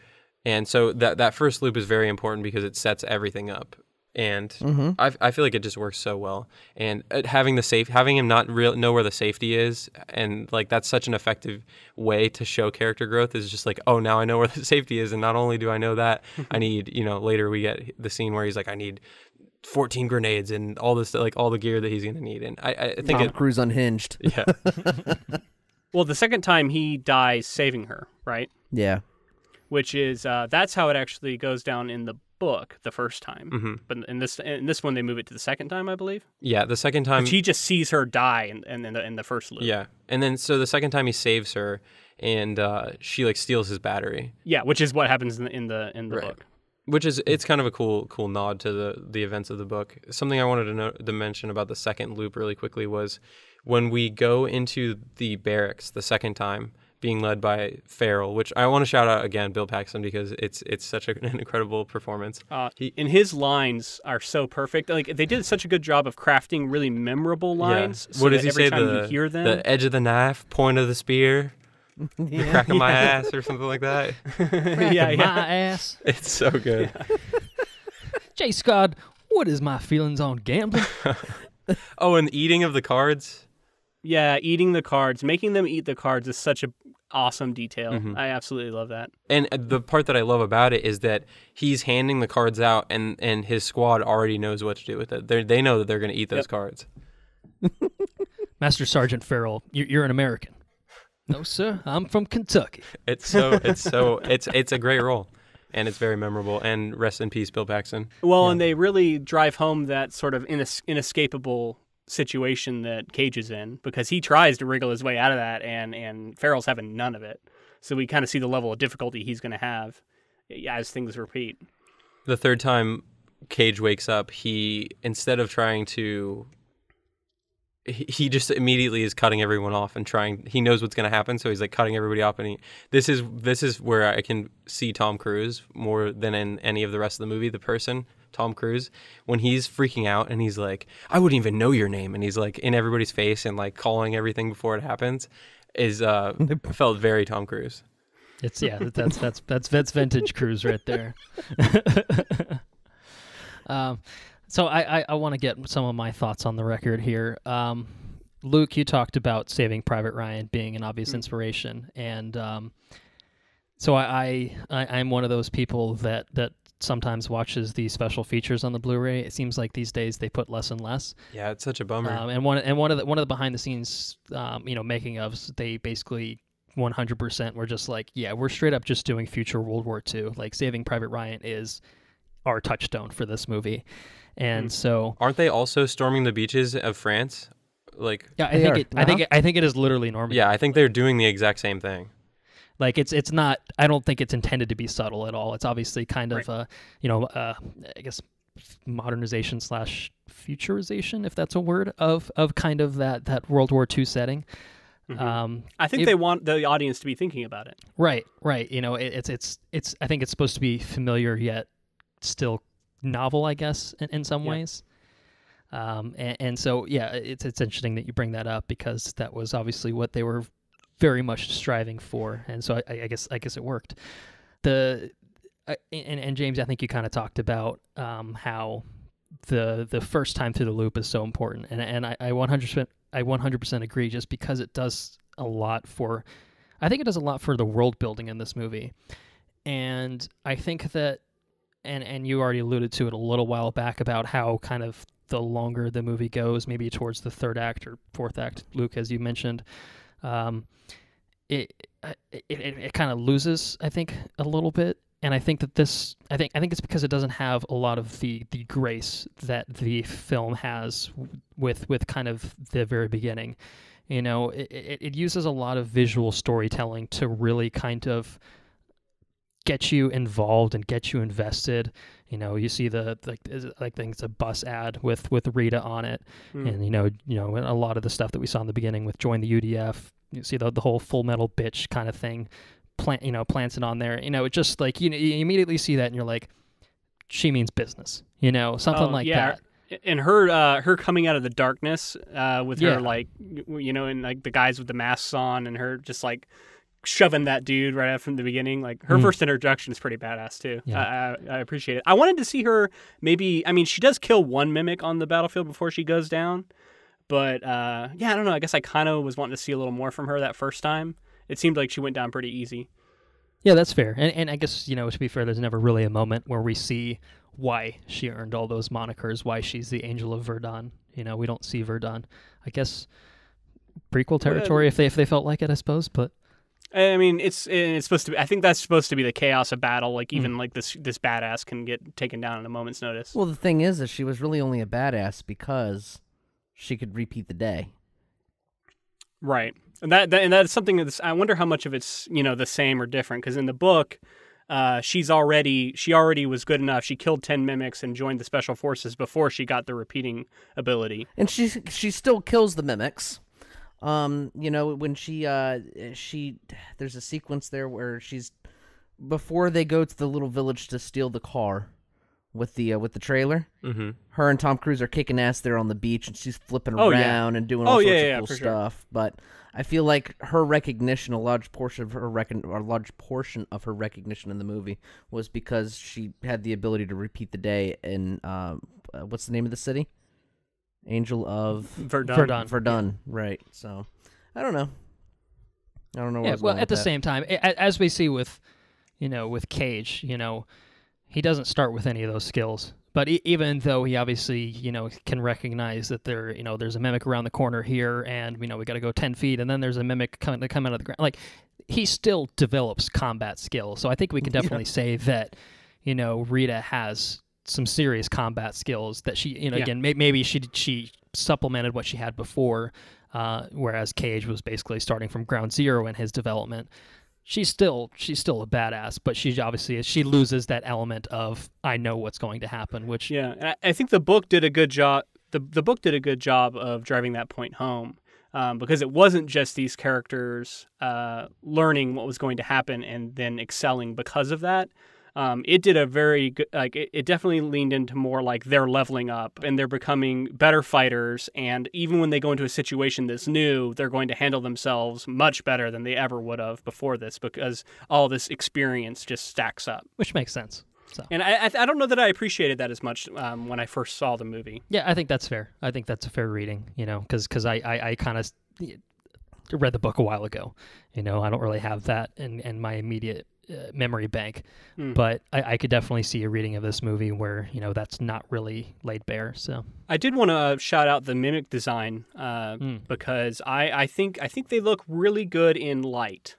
And so that first loop is very important because it sets everything up. And I feel like it just works so well. And having him not know where the safety is, and like that's such an effective way to show character growth, is just like, oh, now I know where the safety is, and not only do I know that, I need, later we get the scene where he's like, I need 14 grenades and all this, like all the gear that he's gonna need. And I think Tom Cruise unhinged. Yeah. Well, the second time he dies saving her, right? Yeah. Which is that's how it actually goes down in the book the first time. Mm-hmm. But in this one they move it to the second time, I believe. Yeah, the second time he just sees her die in the first loop. Yeah, and then so the second time he saves her, and she like steals his battery. Yeah, which is what happens in the Right. book. Which is, it's kind of a cool nod to the events of the book. Something I wanted to mention about the second loop really quickly was when we go into the barracks the second time, being led by Farrell, which I want to shout out again, Bill Paxton, because it's such an incredible performance. And his lines are so perfect. Like they did such a good job of crafting really memorable lines. Yeah. So What does that he every say? time you hear them, The edge of the knife, point of the spear, cracking my ass, or something like that. yeah. My ass. It's so good. J. Scott, what is my feelings on gambling? Oh, and the eating of the cards. Yeah, eating the cards, making them eat the cards is such a awesome detail. Mm-hmm. I absolutely love that. And the part that I love about it is that he's handing the cards out, and his squad already knows what to do with it. They know that they're going to eat those cards. Master Sergeant Farrell, you're an American. No, sir, I'm from Kentucky. It's a great role, and it's very memorable. And rest in peace, Bill Paxton. Well, and they really drive home that sort of inescapable situation that Cage is in, because he tries to wriggle his way out of that, and Farrell's having none of it. So we kind of see the level of difficulty he's going to have as things repeat. The third time Cage wakes up, he, instead of trying to, he just immediately is cutting everyone off and he knows what's going to happen, so he's like cutting everybody off. And this is where I can see Tom Cruise more than in any of the rest of the movie. The person, Tom Cruise, when he's freaking out and he's like, I wouldn't even know your name. And he's like in everybody's face and like calling everything before it happens felt very Tom Cruise. It's that's vintage Cruise right there. So I want to get some of my thoughts on the record here. Luke, you talked about Saving Private Ryan being an obvious inspiration, and so I'm one of those people that sometimes watches the special features on the Blu-ray. It seems like these days they put less and less. Yeah, it's such a bummer. And one of the behind the scenes making ofs, they basically 100% were just like, yeah, we're straight up just doing future World War II. Like Saving Private Ryan is our touchstone for this movie. And so, aren't they also storming the beaches of France? Like, yeah, I think it is literally Normandy. Yeah, I think they're doing the exact same thing. Like it's not. I don't think it's intended to be subtle at all. It's obviously kind of I guess modernization / futurization, if that's a word, of kind of that World War II setting. Mm-hmm. I think they want the audience to be thinking about it. Right. It's. I think it's supposed to be familiar yet still novel, I guess, in some ways. And so, yeah, it's interesting that you bring that up because that was obviously what they were very much striving for, and so I guess it worked. And James, I think you kind of talked about how the first time through the loop is so important, and I 100% agree, just because it does a lot for, I think it does a lot for the world building in this movie, and I think that. And you already alluded to it a little while back about how kind of the longer the movie goes, maybe towards the third act or fourth act, Luke, as you mentioned, it kind of loses, I think, a little bit. And I think that I think it's because it doesn't have a lot of the grace that the film has with kind of the very beginning. It uses a lot of visual storytelling to really kind of get you involved and get you invested. You see I think it's a bus ad with Rita on it, and a lot of the stuff that we saw in the beginning with Join the UDF. You see the whole Full Metal Bitch kind of thing, plants it on there. It just like you immediately see that and you're like, she means business. Something like that. And her coming out of the darkness with her like and like the guys with the masks on, and her just like shoving that dude right out from the beginning. Like her first introduction is pretty badass too. Yeah. I appreciate it. I wanted to see her maybe. I mean, she does kill one mimic on the battlefield before she goes down, but I don't know. I guess I kind of was wanting to see a little more from her that first time. It seemed like she went down pretty easy. Yeah, that's fair. And I guess to be fair, there's never really a moment where we see why she earned all those monikers, why she's the Angel of Verdun. We don't see Verdun. I guess prequel territory if they felt like it, I suppose, but. I mean, it's supposed to be. I think that's supposed to be the chaos of battle. Like even like this badass can get taken down in a moment's notice. Well, the thing is that she was really only a badass because she could repeat the day. Right, and that's something that's. I wonder how much of it's the same or different, because in the book, she already was good enough. She killed 10 mimics and joined the special forces before she got the repeating ability. And she still kills the mimics. When she there's a sequence there where before they go to the little village to steal the car with the trailer, her and Tom Cruise are kicking ass there on the beach, and she's flipping around and doing all sorts of cool stuff. Sure. But I feel like her recognition, a large portion of her recognition in the movie was because she had the ability to repeat the day in what's the name of the city? Angel of Verdun, right. So, I don't know. Yeah, well, at the same time, as we see with Cage, he doesn't start with any of those skills. But even though he obviously, can recognize that there's a mimic around the corner here, and we got to go 10 feet, and then there's a mimic coming out of the ground. Like, he still develops combat skills. So I think we can definitely say that, Rita has some serious combat skills that she, again, maybe she supplemented what she had before, whereas Cage was basically starting from ground zero in his development. she's still a badass, but she loses that element of I know what's going to happen, which yeah, and I think the book did a good job. The book did a good job of driving that point home, because it wasn't just these characters learning what was going to happen and then excelling because of that. It did a very good, it definitely leaned into more like they're leveling up and they're becoming better fighters. And even when they go into a situation that's new, they're going to handle themselves much better than they ever would have before this, because all this experience just stacks up. which makes sense. So. And I don't know that I appreciated that as much when I first saw the movie. Yeah, I think that's fair. I think that's a fair reading, because I kind of read the book a while ago. I don't really have that in my immediate memory bank, but I could definitely see a reading of this movie where, that's not really laid bare. So I did want to shout out the mimic design because I think they look really good in light.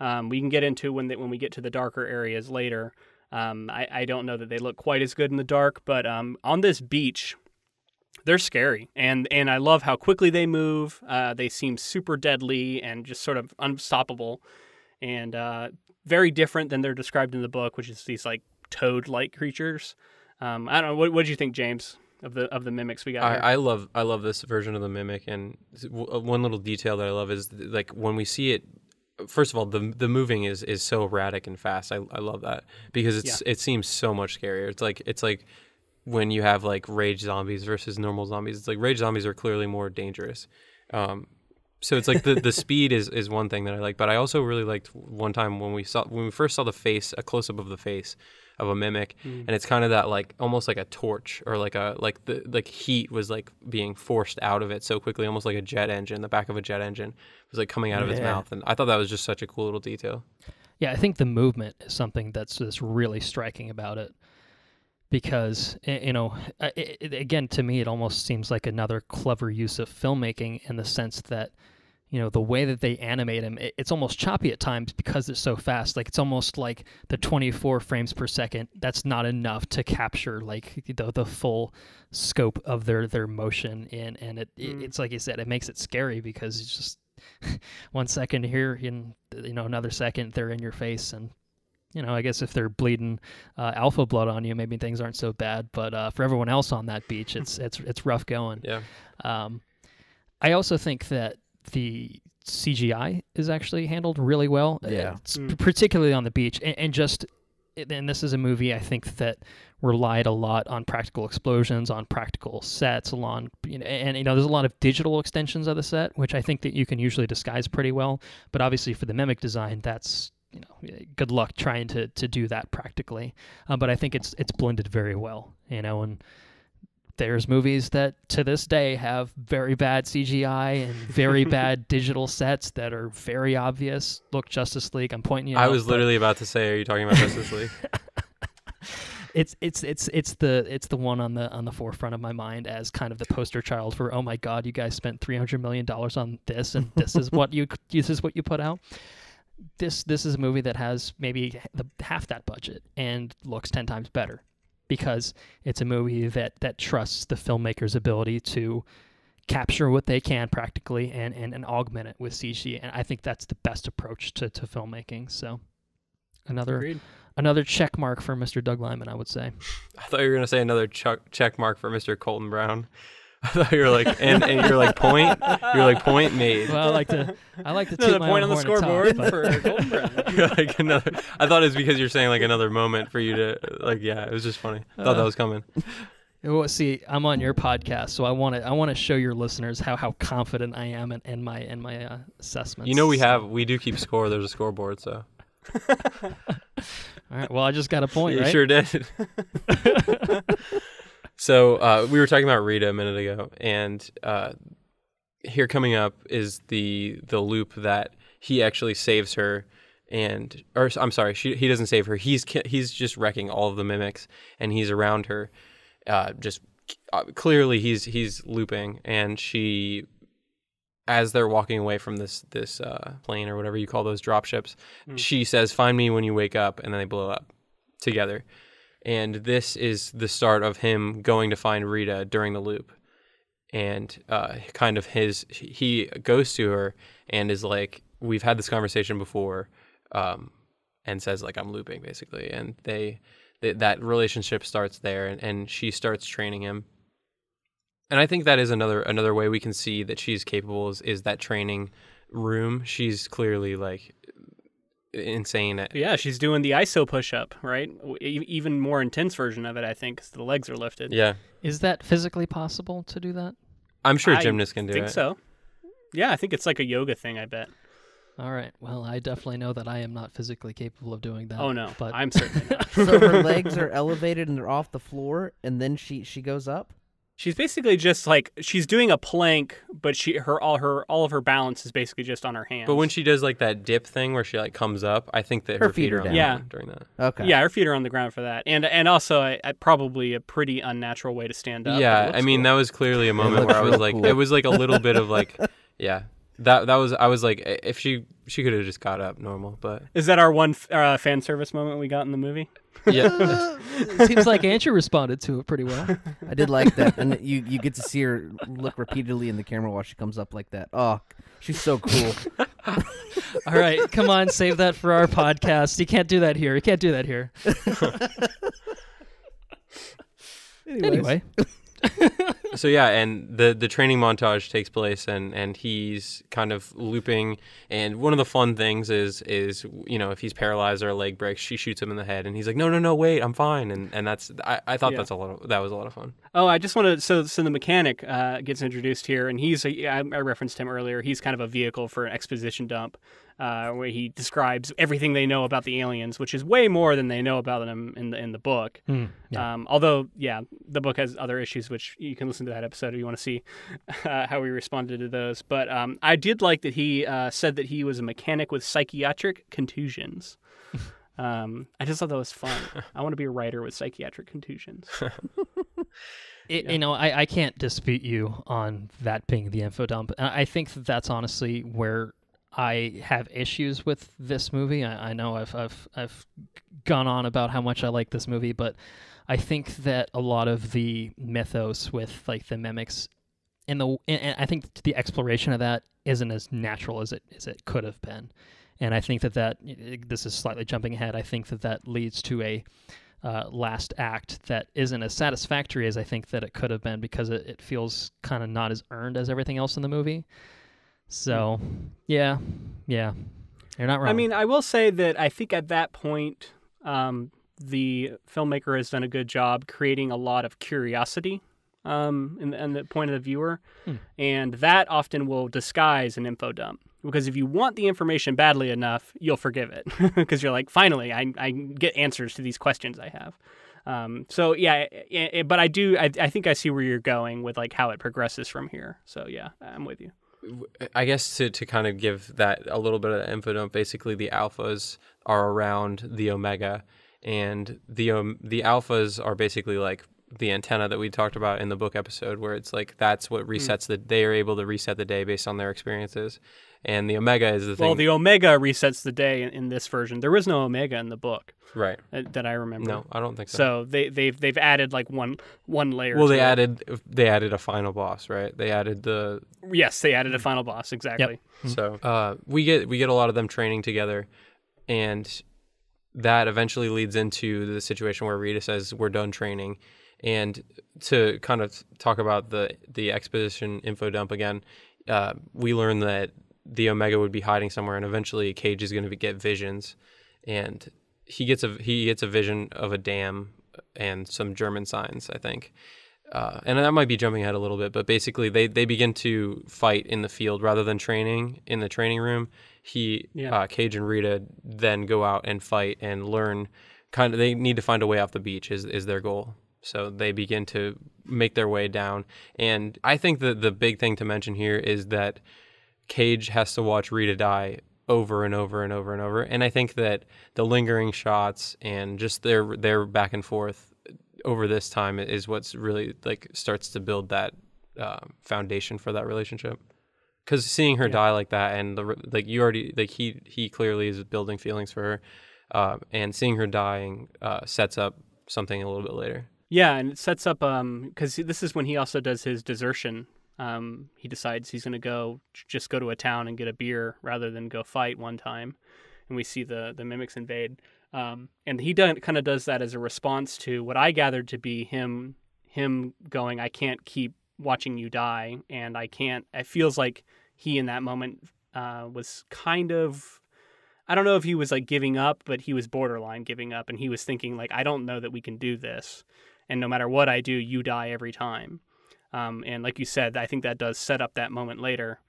We can get into when we get to the darker areas later. I don't know that they look quite as good in the dark, but on this beach, they're scary, and I love how quickly they move. They seem super deadly and just sort of unstoppable, and very different than they're described in the book, which is these like toad-like creatures. I don't know. What did you think, James, of the mimics we got here? I love this version of the mimic, and one little detail that I love is like when we see it. First of all, the moving is so erratic and fast. I love that because it seems so much scarier. It's like when you have like rage zombies versus normal zombies. It's like rage zombies are clearly more dangerous. So it's like the speed is one thing that I like, but I also really liked one time when we first saw the face, a close up of the face of a mimic, and it's kind of that like almost like a torch or like heat was like being forced out of it so quickly, almost like a jet engine. The back of a jet engine was like coming out of its mouth, and I thought that was just such a cool little detail. Yeah, I think the movement is something that's really striking about it. Because, again, to me, it almost seems like another clever use of filmmaking in the sense that, the way that they animate him, it's almost choppy at times because it's so fast. Like, it's almost like the 24 frames per second, that's not enough to capture, like, the full scope of their motion. And it's like you said, it makes it scary because it's just 1 second here, and, another second they're in your face, and I guess if they're bleeding alpha blood on you, maybe things aren't so bad. But for everyone else on that beach, it's rough going. Yeah. I also think that the CGI is actually handled really well. Yeah. Particularly on the beach, and this is a movie I think that relied a lot on practical explosions, on practical sets, and there's a lot of digital extensions of the set, which I think that you can usually disguise pretty well. But obviously for the mimic design, that's good luck trying to do that practically. But I think it's blended very well, and there's movies that to this day have very bad CGI and very bad digital sets that are very obvious. Look, Justice League, I'm pointing you out. I was literally about to say, are you talking about Justice League? It's the one on the forefront of my mind as kind of the poster child for, oh my God, you guys spent $300 million on this, and this is what you put out. This is a movie that has maybe half that budget and looks 10 times better because it's a movie that trusts the filmmaker's ability to capture what they can practically and augment it with CG. And I think that's the best approach to filmmaking. So another check mark for Mr. Doug Limon, I would say. I thought you were going to say another check mark for Mr. Colton Brown. I thought you were like, and you're like point. You're like point made. Well, I like to another point on the scoreboard for Colton Brown. Like another. I thought it was because you're saying like another moment for you to like. Yeah, it was just funny. I thought that was coming. Well, see, I'm on your podcast, so I want to show your listeners how confident I am in my assessments. We do keep score. There's a scoreboard, so. All right. Well, I just got a point. You right? sure did. So we were talking about Rita a minute ago, and here coming up is the loop that he actually saves her, or I'm sorry, he doesn't save her. He's just wrecking all of the mimics, and he's around her. Clearly he's looping, and she, as they're walking away from this plane or whatever you call those drop ships, she says, "Find me when you wake up," and then they blow up together. And this is the start of him going to find Rita during the loop. And he goes to her and is like, we've had this conversation before. and says like I'm looping basically, and that relationship starts there, and she starts training him. And I think that is another way we can see that she's capable is that training room. She's clearly like insane at. Yeah, she's doing the ISO push-up, right? Even more intense version of it, I think, because the legs are lifted. Yeah. Is that physically possible to do that? I'm sure gymnasts can do it. I think so. Yeah, I think it's like a yoga thing, I bet. All right. Well, I definitely know that I am not physically capable of doing that. Oh, no. But I'm certainly not. So her legs are elevated and they're off the floor, and then she goes up? She's basically just like she's doing a plank, but all of her balance is basically just on her hands. But when she does like that dip thing where she like comes up, I think that her feet are on the ground during that. Okay. Yeah, her feet are on the ground for that, and also probably a pretty unnatural way to stand up. Yeah, I mean cool. That was clearly a moment where I was like, cool. it was like a little bit of like, yeah, that was I was like, if she could have just got up normal, but Is that our one fan service moment we got in the movie? yeah. Seems like Andrew responded to it pretty well. I did like that. And you get to see her look repeatedly in the camera while she comes up like that. Oh, she's so cool. All right, come on, save that for our podcast. You can't do that here. You can't do that here. Anyway. So yeah, and the training montage takes place, and he's kind of looping. And one of the fun things is if he's paralyzed or a leg breaks, she shoots him in the head, and he's like, no, wait, I'm fine. And that's I thought that was a lot of fun. Oh, I just want to so the mechanic gets introduced here, and I referenced him earlier. He's kind of a vehicle for an exposition dump, where he describes everything they know about the aliens, which is way more than they know about them in the book. Yeah. Although, the book has other issues, which you can listen to that episode if you want to see how we responded to those. But I did like that he said that he was a mechanic with psychiatric contusions. I just thought that was fun. I want to be a writer with psychiatric contusions. I can't dispute you on that being the info dump. I think that's honestly where I have issues with this movie. I know I've gone on about how much I like this movie, but I think that a lot of the mythos with like the mimics and I think the exploration of that isn't as natural as it could have been. And I think that this is slightly jumping ahead. I think that leads to a last act that isn't as satisfactory as I think that it could have been, because it feels kind of not as earned as everything else in the movie. So, yeah, you're not wrong. I mean, I will say that I think at that point, the filmmaker has done a good job creating a lot of curiosity in the point of the viewer, and that often will disguise an info dump. Because if you want the information badly enough, you'll forgive it, because you're like, finally, I get answers to these questions I have. But I think I see where you're going with like how it progresses from here. So yeah, I'm with you. I guess to kind of give that a little bit of info dump, basically the alphas are around the omega, and the alphas are basically like the antenna that we talked about in the book episode, where it's like that's what resets they are able to reset the day based on their experiences, and the omega is the thing. Well, the omega resets the day in this version. There was no omega in the book, right? That I remember. No, I don't think so. So they've added like one layer. Well, they added a final boss, right? They added they added a final boss, exactly. Yep. So we get a lot of them training together, and that eventually leads into the situation where Rita says we're done training. And to kind of talk about the exposition info dump again, we learn that the Omega would be hiding somewhere, and eventually Cage is going to get visions, and he gets a vision of a dam and some German signs, I think. And that might be jumping ahead a little bit, but basically they begin to fight in the field rather than training in the training room. Cage and Rita then go out and fight and learn. They need to find a way off the beach is their goal. So they begin to make their way down. And I think that the big thing to mention here is that Cage has to watch Rita die over and over and over and over. And I think that the lingering shots and just their back and forth over this time is what's really like starts to build that foundation for that relationship. Because seeing her die like that, and he clearly is building feelings for her, and seeing her dying sets up something a little bit later. Yeah, and it sets up because this is when he also does his desertion. He decides he's going to go to a town and get a beer rather than go fight one time, and we see the mimics invade. And he kind of does that as a response to what I gathered to be him going, I can't keep watching you die, and I can't. It feels like he in that moment was kind of, I don't know if he was like giving up, but he was borderline giving up, and he was thinking like, I don't know that we can do this, and no matter what I do, you die every time. And like you said, I think that does set up that moment later,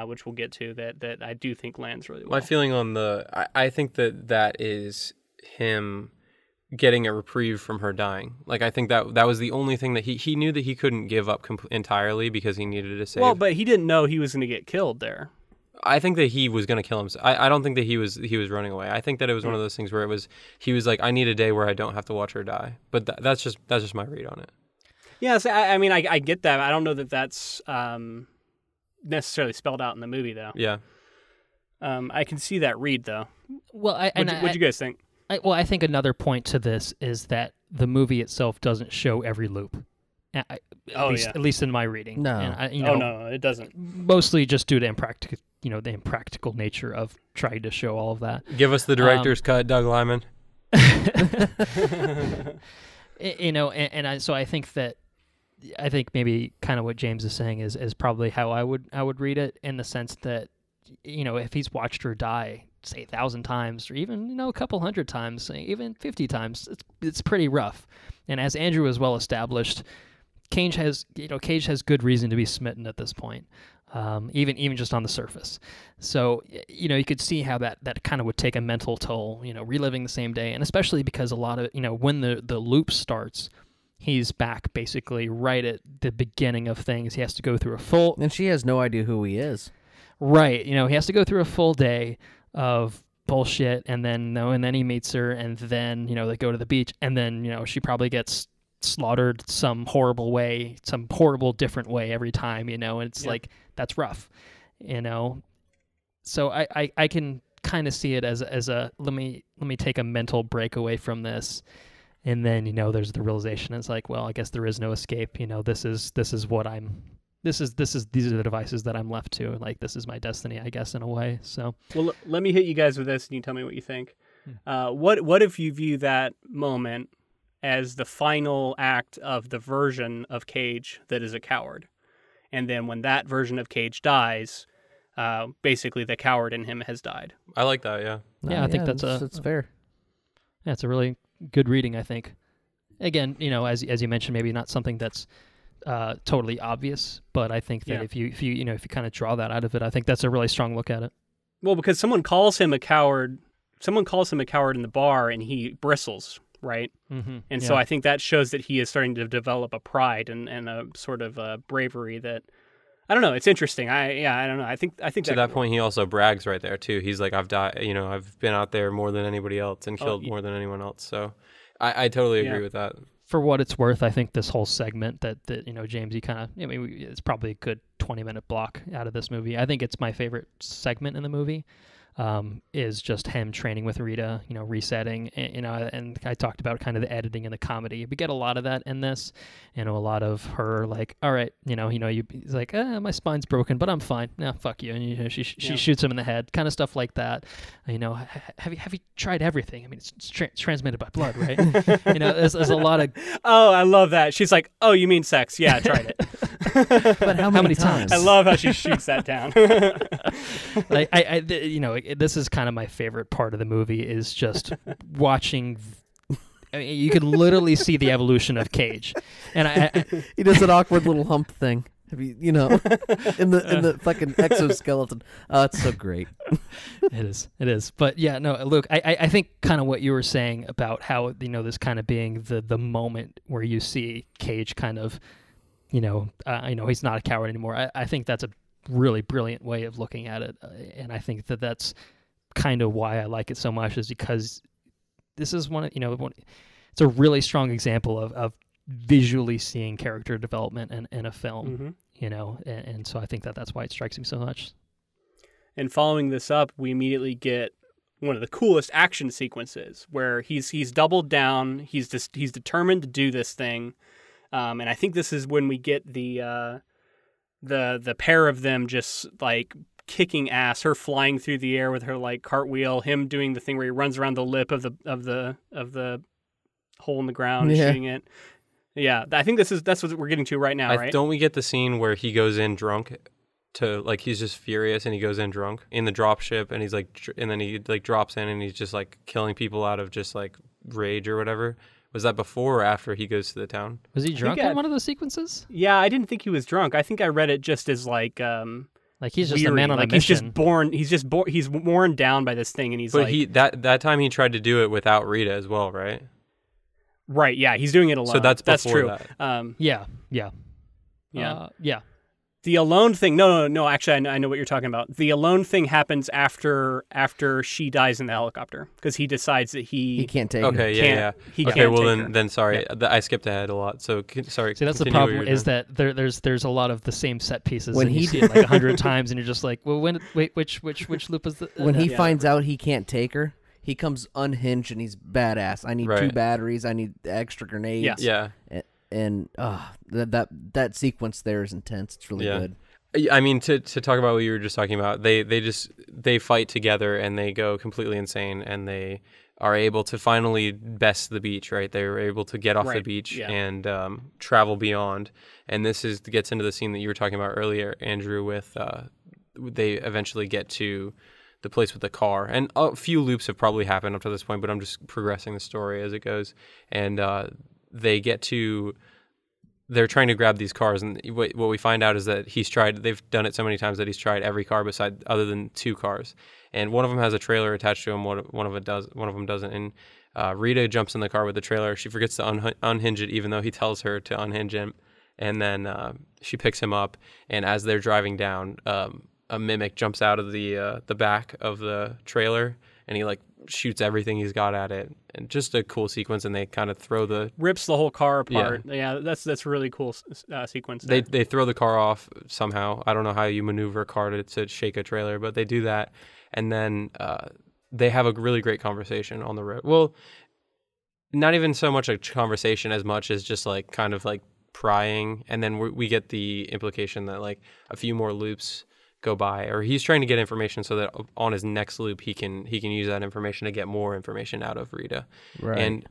which we'll get to, that I do think lands really well. My feeling on I think that is him getting a reprieve from her dying. Like, I think that was the only thing that he knew that he couldn't give up entirely because he needed to save. Well, but he didn't know he was going to get killed there. I think that he was going to kill himself. I don't think that he was running away. I think that it was one of those things where he was like, I need a day where I don't have to watch her die. But that's just my read on it. Yeah, so I mean, I get that. I don't know that that's necessarily spelled out in the movie, though. Yeah. I can see that read, though. Well, what'd you guys think? I think another point to this is that the movie itself doesn't show every loop. At least in my reading. No. And no, it doesn't. Mostly just due to the impractical nature of trying to show all of that. Give us the director's cut, Doug Limon. So I think maybe kind of what James is saying is probably how I would read it, in the sense that, if he's watched her die, say 1,000 times, or even a couple hundred times, even 50 times, it's pretty rough. And as Andrew has well established, Cage has good reason to be smitten at this point, even just on the surface. So you could see how that kind of would take a mental toll, reliving the same day, and especially because a lot of when the loop starts, he's back basically right at the beginning of things. He has to go through a full, and she has no idea who he is. Right, he has to go through a full day of bullshit, and then he meets her, and then they go to the beach, and then she probably gets slaughtered some horrible different way every time, and it's like, that's rough, so I can kind of see it as a let me take a mental break away from this, and then there's the realization, it's like, well, I guess there is no escape, these are the devices that I'm left to. Like, this is my destiny, I guess, in a way. So, well, let me hit you guys with this, and you tell me what you think. What if you view that moment as the final act of the version of Cage that is a coward, and then when that version of Cage dies, basically the coward in him has died? I like that. Yeah. Yeah, I think that's fair. Yeah, it's a really good reading, I think. Again, as you mentioned, maybe not something that's totally obvious, but I think that if you kind of draw that out of it, I think that's a really strong look at it. Well, because someone calls him a coward in the bar, and he bristles, right? Mm-hmm. And so I think that shows that he is starting to develop a pride and a sort of bravery that, I don't know. It's interesting. I don't know. I think to that point, he also brags right there too. He's like, I've died. I've been out there more than anybody else and killed more than anyone else. So I totally agree with that. For what it's worth, I think this whole segment that James, you kind of, it's probably a good 20-minute block out of this movie. I think it's my favorite segment in the movie. Is just him training with Rita, resetting, and I talked about kind of the editing and the comedy. We get a lot of that in this, a lot of her like, all right, he's like, my spine's broken, but I'm fine. No, fuck you. And she shoots him in the head, kind of stuff like that. Have you tried everything? I mean, it's transmitted by blood, right? There's a lot of. Oh, I love that. She's like, oh, you mean sex? Yeah, I tried it. But how many times? I love how she shoots that down. This is kind of my favorite part of the movie, is just watching. You can literally see the evolution of Cage, and he does an awkward little hump thing. In the fucking exoskeleton. Oh, it's so great. It is. But yeah, no, Luke, I think kind of what you were saying about how this kind of being the moment where you see Cage kind of, he's not a coward anymore. I think that's a really brilliant way of looking at it, and I think that's kind of why I like it so much, is because this is it's a really strong example of visually seeing character development in a film, and so I think that's why it strikes me so much. And following this up, we immediately get one of the coolest action sequences where he's doubled down, he's determined to do this thing, and I think this is when we get the pair of them just like kicking ass, her flying through the air with her like cartwheel, him doing the thing where he runs around the lip of the hole in the ground and shooting it. Yeah, I think that's what we're getting to right now, right? Don't we get the scene where he goes in drunk to like he's just furious and he goes in drunk in the drop ship and he's like and then he like drops in and he's just like killing people out of just like rage or whatever? Was that before or after he goes to the town? Was he drunk in one of those sequences? Yeah, I didn't think he was drunk. I think I read it just as like he's just weary. a man on a mission. He's worn down by this thing, and he's but like. He that time he tried to do it without Rita as well, right? Right. Yeah, he's doing it alone. So that's true. That. Yeah. Yeah. The alone thing. No. Actually, I know what you're talking about. The alone thing happens after she dies in the helicopter because he decides that he can't take. Okay. her. Yeah. He okay. can't Well, take her. then sorry. Yeah. I skipped ahead a lot. So sorry. See, that's the problem is that there's a lot of the same set pieces. When and he you see it like 100 times, and you're just like, well, which loop is the? When he finds out he can't take her, he comes unhinged and he's badass. I need 2 batteries. I need extra grenades. Yeah. And that sequence there is intense. It's really good. I mean, to talk about what you were just talking about, they fight together and they go completely insane and they are able to finally best the beach, right? They were able to get off the beach and travel beyond. And this gets into the scene that you were talking about earlier, Andrew, with they eventually get to the place with the car. And a few loops have probably happened up to this point, but I'm just progressing the story as it goes. And they're trying to grab these cars, and what we find out is that they've done it so many times that he's tried every car other than 2 cars. And one of them has a trailer attached to him, one of them doesn't. And Rita jumps in the car with the trailer. She forgets to unhinge it, even though he tells her to unhinge him. And then she picks him up, and as they're driving down, a mimic jumps out of the back of the trailer, and he like shoots everything he's got at it, and just a cool sequence. And they kind of rips the whole car apart. Yeah, that's really cool sequence. They throw the car off somehow. I don't know how you maneuver a car to shake a trailer, but they do that, and then they have a really great conversation on the road. Well, not even so much a conversation as much as just like kind of like prying, and then we get the implication that like a few more loops go by, or he's trying to get information so that on his next loop he can use that information to get more information out of Rita. Right. And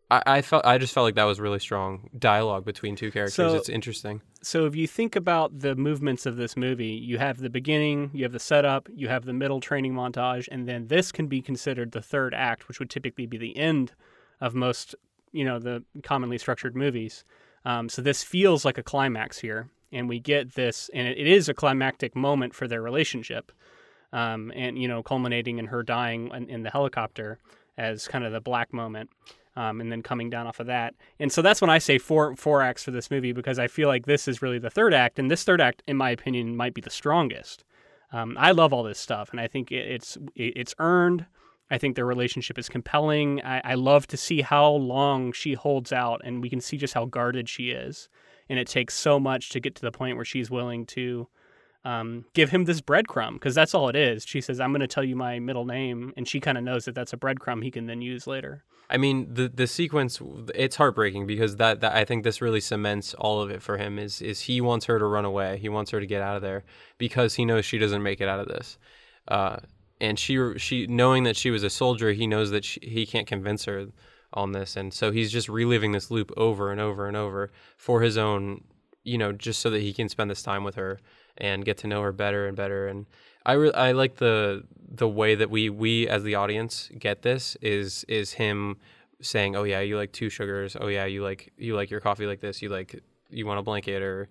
I just felt like that was really strong dialogue between 2 characters. So, it's interesting. So if you think about the movements of this movie, you have the beginning, you have the setup, you have the middle training montage, and then this can be considered the third act, which would typically be the end of most, the commonly structured movies. So this feels like a climax here. And we get this, and it is a climactic moment for their relationship, and culminating in her dying in the helicopter as kind of the black moment, and then coming down off of that. And so that's when I say four acts for this movie, because I feel like this is really the third act, and this third act, in my opinion, might be the strongest. I love all this stuff, and I think it's earned. I think their relationship is compelling. I love to see how long she holds out, and we can see just how guarded she is. And it takes so much to get to the point where she's willing to give him this breadcrumb, because that's all it is. She says, I'm going to tell you my middle name, and she kind of knows that that's a breadcrumb he can then use later. I mean, the sequence, it's heartbreaking, because that I think this really cements all of it for him, is he wants her to run away. He wants her to get out of there because he knows she doesn't make it out of this. And she knowing that she was a soldier, he knows that he can't convince her on this, and so he's just reliving this loop over and over and over for his own, just so that he can spend this time with her and get to know her better and better. And I like the way that we as the audience get this is him saying, oh yeah, you like 2 sugars, oh yeah, you like your coffee like this, you want a blanket, or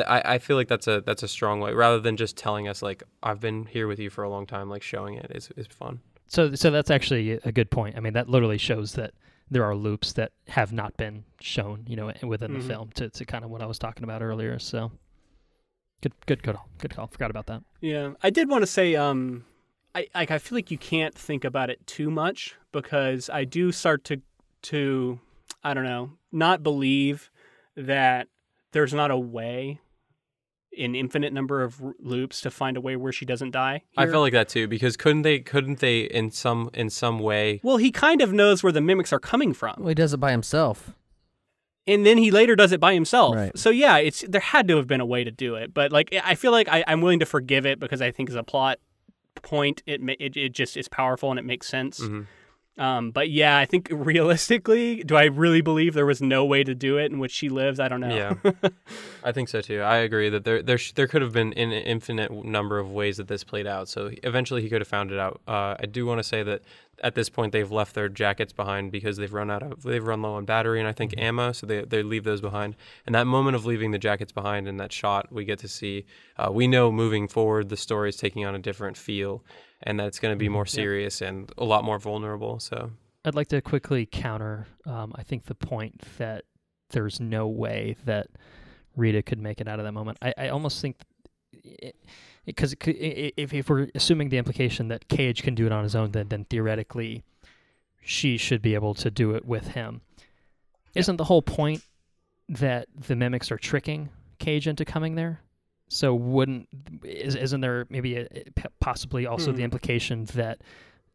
I feel like that's a strong way, rather than just telling us like, I've been here with you for a long time. Like, showing it is fun. So that's actually a good point. I mean, that literally shows that there are loops that have not been shown, within the film, to kind of what I was talking about earlier. So good call. Forgot about that. Yeah, I did want to say, I feel like you can't think about it too much, because I do start to I don't know, not believe that there's not a way, an infinite number of loops, to find a way where she doesn't die here. I felt like that too, because couldn't they in some way? Well, he kind of knows where the mimics are coming from. Well, he does it by himself. And then he later does it by himself. Right. So yeah, there had to have been a way to do it. But like, I feel like I'm willing to forgive it because I think as a plot point, it just is powerful and it makes sense. But yeah, I think realistically, do I really believe there was no way to do it in which she lives? I don't know. Yeah, I think so too. I agree that there could have been an infinite number of ways that this played out. So eventually he could have found it out. I do want to say that at this point they've left their jackets behind because they've run low on battery and I think ammo, so they leave those behind. And that moment of leaving the jackets behind in that shot, we get to see. We know moving forward the story is taking on a different feel, and that it's going to be more serious and a lot more vulnerable. So I'd like to quickly counter, I think, the point that there's no way that Rita could make it out of that moment. I almost think, because if we're assuming the implication that Cage can do it on his own, then theoretically she should be able to do it with him. Yeah. Isn't the whole point that the mimics are tricking Cage into coming there? So isn't there maybe possibly also the implication that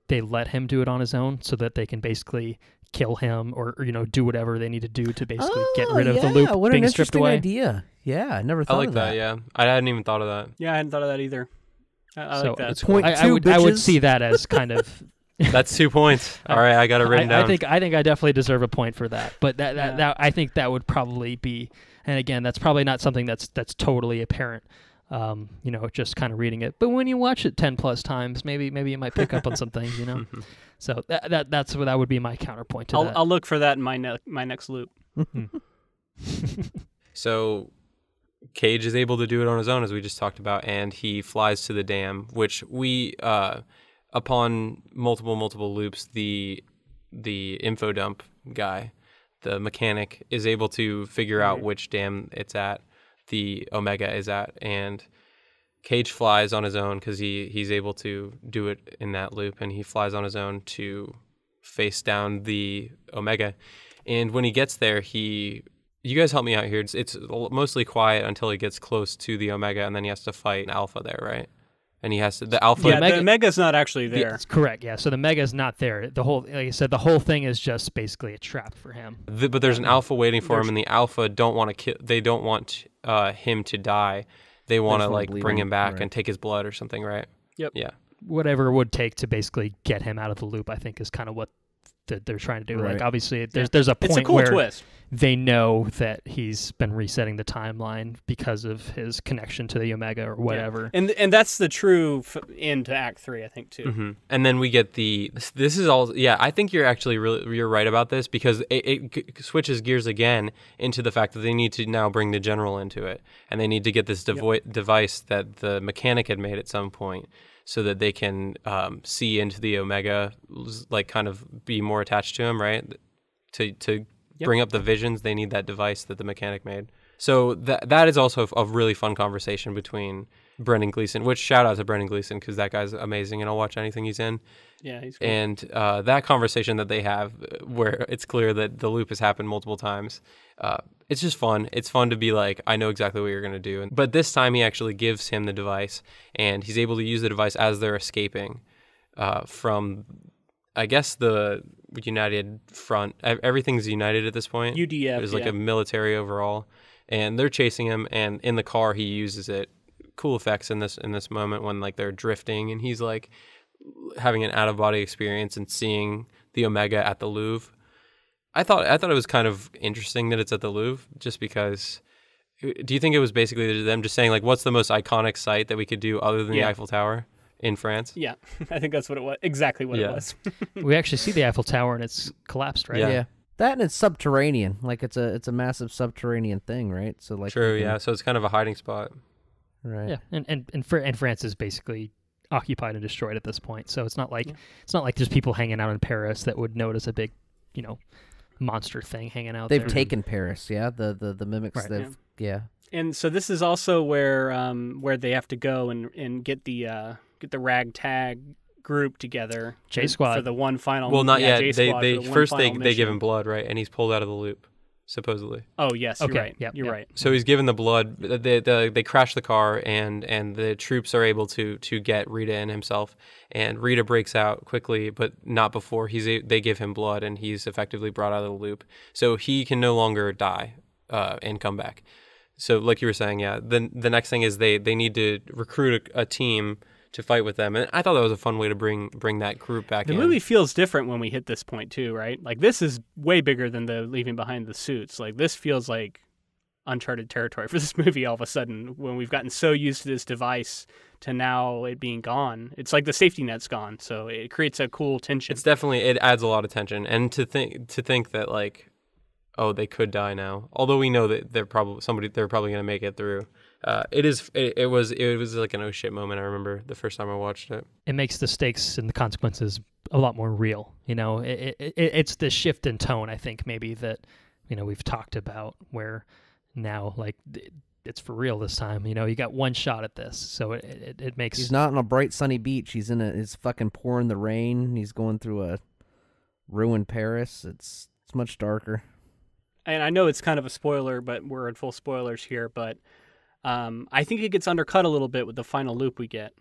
they let him do it on his own so that they can basically kill him or do whatever they need to do to basically get rid of the loop what being an stripped interesting away? idea. Yeah, I never thought I like of that. Yeah, I hadn't even thought of that. Yeah, I hadn't thought of that either. I So like that. Point I would bitches. see that as kind of. That's 2 points. All right, I got it written down. I think I definitely deserve a point for that. But that I think that would probably be, and again, that's probably not something that's totally apparent. Just kind of reading it. But when you watch it 10 plus times, maybe you might pick up on some things. So that would be my counterpoint to that. I'll look for that in my next loop. So Cage is able to do it on his own, as we just talked about, and he flies to the dam, which we, upon multiple loops, the info dump guy, the mechanic, is able to figure out which dam it's at, the Omega is at, and Cage flies on his own because he's able to do it in that loop, and he flies on his own to face down the Omega. And when he gets there, you guys help me out here. It's mostly quiet until he gets close to the Omega, and then he has to fight an Alpha there, right? And he has to the Alpha. Yeah, the Omega's not actually there. That's correct. Yeah, so the Mega's not there. Like I said, the whole thing is just basically a trap for him. But there's an Alpha waiting for him, and the Alpha don't want to kill. They don't want him to die. They want to bring him back and take his blood or something, right? Yep. Yeah. Whatever it would take to basically get him out of the loop, I think, is kind of what they're trying to do. Right. Like, obviously, there's a point it's a cool where twist. They know that he's been resetting the timeline because of his connection to the Omega or whatever. Yeah. And that's the true end to Act 3, I think, too. Mm-hmm. And then we get this is all, yeah, I think you're actually you're right about this, because it switches gears again into the fact that they need to now bring the General into it. And they need to get this device that the mechanic had made at some point, so that they can see into the Omega, like kind of be more attached to him, right? To bring up the visions, they need that device that the mechanic made. So that is also a really fun conversation between Brendan Gleeson, which shout out to Brendan Gleeson, because that guy's amazing and I'll watch anything he's in. Yeah, he's cool. And that conversation that they have, where it's clear that the loop has happened multiple times, it's just fun. It's fun to be like, I know exactly what you're going to do. But this time he actually gives him the device, and he's able to use the device as they're escaping from, I guess, the United Front. Everything's united at this point. UDF, There's like a military overall, and they're chasing him, and in the car he uses it. Cool effects in this moment when like they're drifting, and he's like having an out-of-body experience and seeing the Omega at the Louvre. I thought it was kind of interesting that it's at the Louvre, just because. Do you think it was basically them just saying, like, what's the most iconic site that we could do other than the Eiffel Tower in France? Yeah, I think that's what it was. Exactly what it was. We actually see the Eiffel Tower and it's collapsed, right? Yeah. That, and it's subterranean. Like it's a massive subterranean thing, right? So like true, yeah. So it's kind of a hiding spot. Right. Yeah, and France is basically occupied and destroyed at this point. So it's not like there's people hanging out in Paris that would notice a big, monster thing hanging out there. They've taken Paris, yeah. The mimics, Right. yeah. And so this is also where they have to go and get the ragtag group together. J Squad for the one final. Well, not yet. J-Squad They for the first one they final give mission. him blood, right? And he's pulled out of the loop. supposedly. Oh yes, you're right. Yep, You're yep. right. So he's given the blood. They crash the car, and the troops are able to get Rita and himself. And Rita breaks out quickly, but not before they give him blood, and he's effectively brought out of the loop. So he can no longer die and come back. So like you were saying, yeah. The next thing is they need to recruit a team to fight with them, and I thought that was a fun way to bring that group back in. The movie feels different when we hit this point too, right? Like this is way bigger than the leaving behind the suits. Like this feels like uncharted territory for this movie all of a sudden when we've gotten so used to this device to now it being gone. It's like the safety net's gone, so it creates a cool tension. It adds a lot of tension, and to think that like, oh, they could die now. Although we know that they're probably going to make it through. It was like an oh shit moment. I remember the first time I watched it. It makes the stakes and the consequences a lot more real. You know, it's the shift in tone, I think, maybe that, you know, we've talked about, where now like it's for real this time. You know, you got one shot at this, so it makes. He's not on a bright sunny beach. It's fucking pouring the rain. He's going through a ruined Paris. It's much darker. And I know it's kind of a spoiler, but we're in full spoilers here. But I think it gets undercut a little bit with the final loop we get.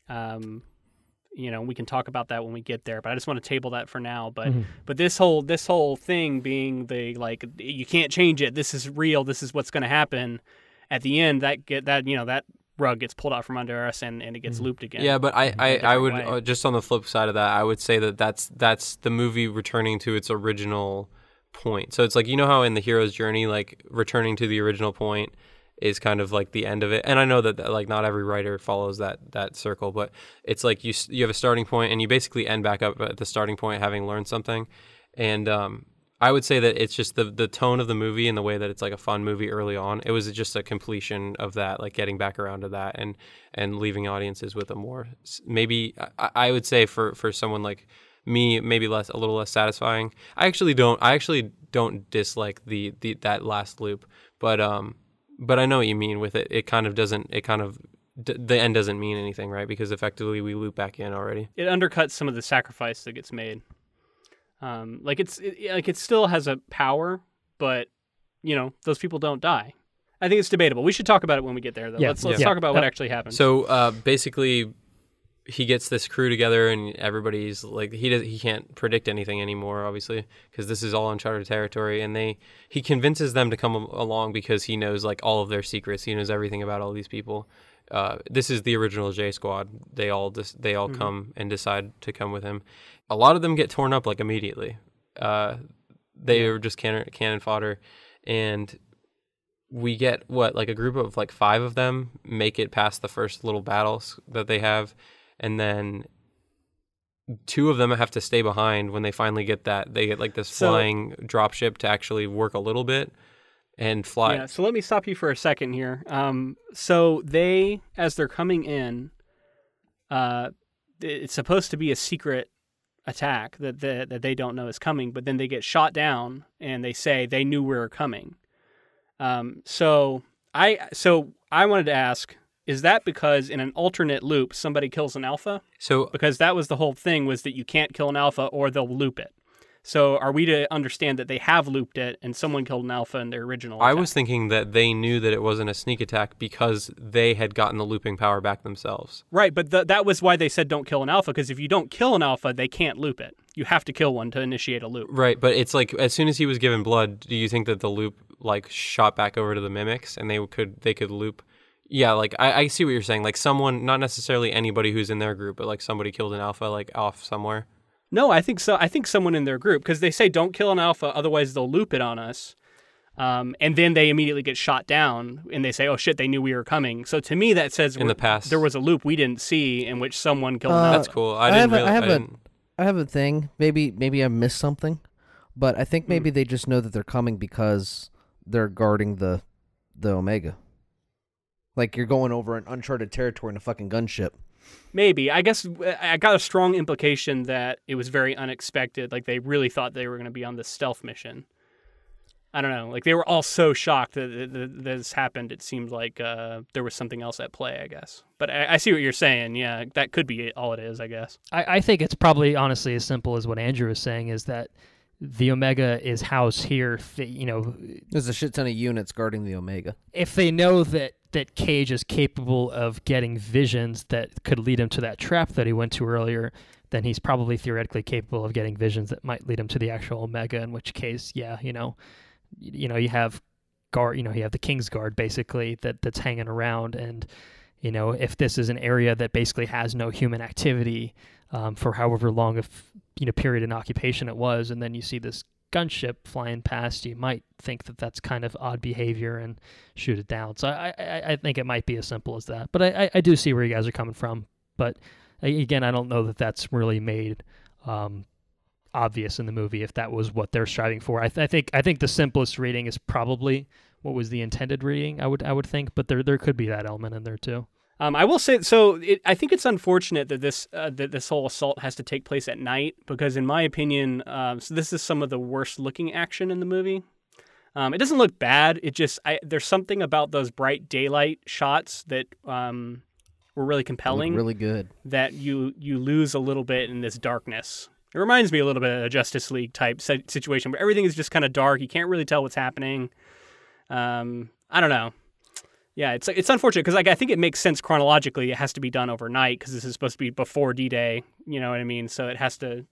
You know, we can talk about that when we get there, but I just want to table that for now. But but this whole thing being the like, you can't change it. This is real. This is what's going to happen. At the end, that rug gets pulled out from under us and it gets looped again. Yeah, but I would just on the flip side of that, I would say that's the movie returning to its original point. So it's like, you know how in the hero's journey, like returning to the original point is kind of like the end of it. And I know that like not every writer follows that circle, but it's like you have a starting point and you basically end back up at the starting point having learned something. And I would say that it's just the tone of the movie and the way that it's like a fun movie early on. It was just a completion of that, like getting back around to that and leaving audiences with a more, maybe I would say for someone like me, maybe a little less satisfying. I actually don't dislike that last loop, but I know what you mean with it. The end doesn't mean anything, right? Because effectively we loop back in already. It undercuts some of the sacrifice that gets made. It still has a power, but you know, those people don't die. I think it's debatable. We should talk about it when we get there, though. Yeah, Let's talk about what actually happens. So basically, he gets this crew together, and everybody's like, he can't predict anything anymore, obviously, because this is all uncharted territory. And he convinces them to come along because he knows like all of their secrets. He knows everything about all these people. This is the original J Squad. They all come and decide to come with him. A lot of them get torn up like immediately. They are just cannon fodder, and we get like a group of like 5 of them make it past the first little battles that they have, and then 2 of them have to stay behind when they finally get that. They get like this flying dropship to actually work a little bit and fly. Yeah, so let me stop you for a second here. So they, as they're coming in, it's supposed to be a secret attack that they don't know is coming, but then they get shot down and they say they knew we were coming. So I wanted to ask, is that because in an alternate loop somebody kills an alpha? So because that was the whole thing, was that you can't kill an alpha or they'll loop it. So are we to understand that they have looped it and someone killed an alpha in their original attack? I was thinking that they knew that it wasn't a sneak attack because they had gotten the looping power back themselves. Right, but that was why they said don't kill an alpha, because if you don't kill an alpha, they can't loop it. You have to kill one to initiate a loop. Right, but it's like as soon as he was given blood, do you think that the loop like shot back over to the mimics and they could loop? Yeah, like I see what you're saying. Like someone, not necessarily anybody who's in their group, but like somebody killed an alpha like off somewhere. No, I think so. I think someone in their group, because they say don't kill an alpha, otherwise they'll loop it on us. And then they immediately get shot down, and they say, "Oh shit, they knew we were coming." So to me, that says in the past there was a loop we didn't see in which someone killed an alpha. That's cool. I have a thing. Maybe I missed something, but I think maybe they just know that they're coming because they're guarding the Omega. Like you're going over an uncharted territory in a fucking gunship. Maybe. I guess I got a strong implication that it was very unexpected. Like they really thought they were going to be on this stealth mission. I don't know. Like they were all so shocked that this happened. It seemed like there was something else at play, I guess. But I see what you're saying. Yeah, that could be all it is, I guess. I think it's probably honestly as simple as what Andrew was saying, is that the Omega is housed here. There's a shit ton of units guarding the Omega. If they know that Cage is capable of getting visions that could lead him to that trap that he went to earlier, then he's probably theoretically capable of getting visions that might lead him to the actual Omega, in which case, yeah, you have guard, you have the King's Guard basically that's hanging around, and if this is an area that basically has no human activity for however long of period in occupation it was, and then you see this gunship flying past, you might think that that's kind of odd behavior and shoot it down. So I think it might be as simple as that. But I do see where you guys are coming from. But again, I don't know that that's really made obvious in the movie if that was what they're striving for. I think the simplest reading is probably what was the intended reading. I would think, but there could be that element in there too. I will say, so I think it's unfortunate that this whole assault has to take place at night, because in my opinion, so this is some of the worst looking action in the movie. It doesn't look bad. It just, there's something about those bright daylight shots that were really compelling. Really good. That you lose a little bit in this darkness. It reminds me a little bit of a Justice League type situation where everything is just kind of dark. You can't really tell what's happening. I don't know. Yeah, it's unfortunate because I think it makes sense chronologically. It has to be done overnight because this is supposed to be before D-Day. You know what I mean? So it has to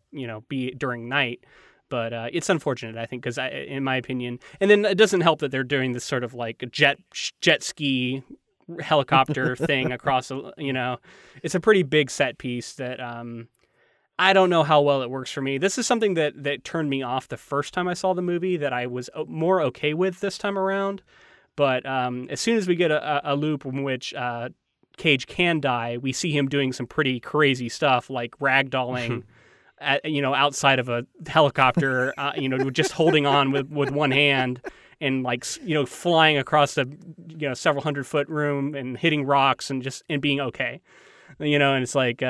be during night. But it's unfortunate, I think, because in my opinion, and then it doesn't help that they're doing this sort of like jet ski helicopter thing across. It's a pretty big set piece that I don't know how well it works for me. This is something that turned me off the first time I saw the movie that I was more okay with this time around. But as soon as we get a loop in which Cage can die, we see him doing some pretty crazy stuff like ragdolling, outside of a helicopter, just holding on with one hand and flying across a several 100-foot room and hitting rocks and being okay, and it's like.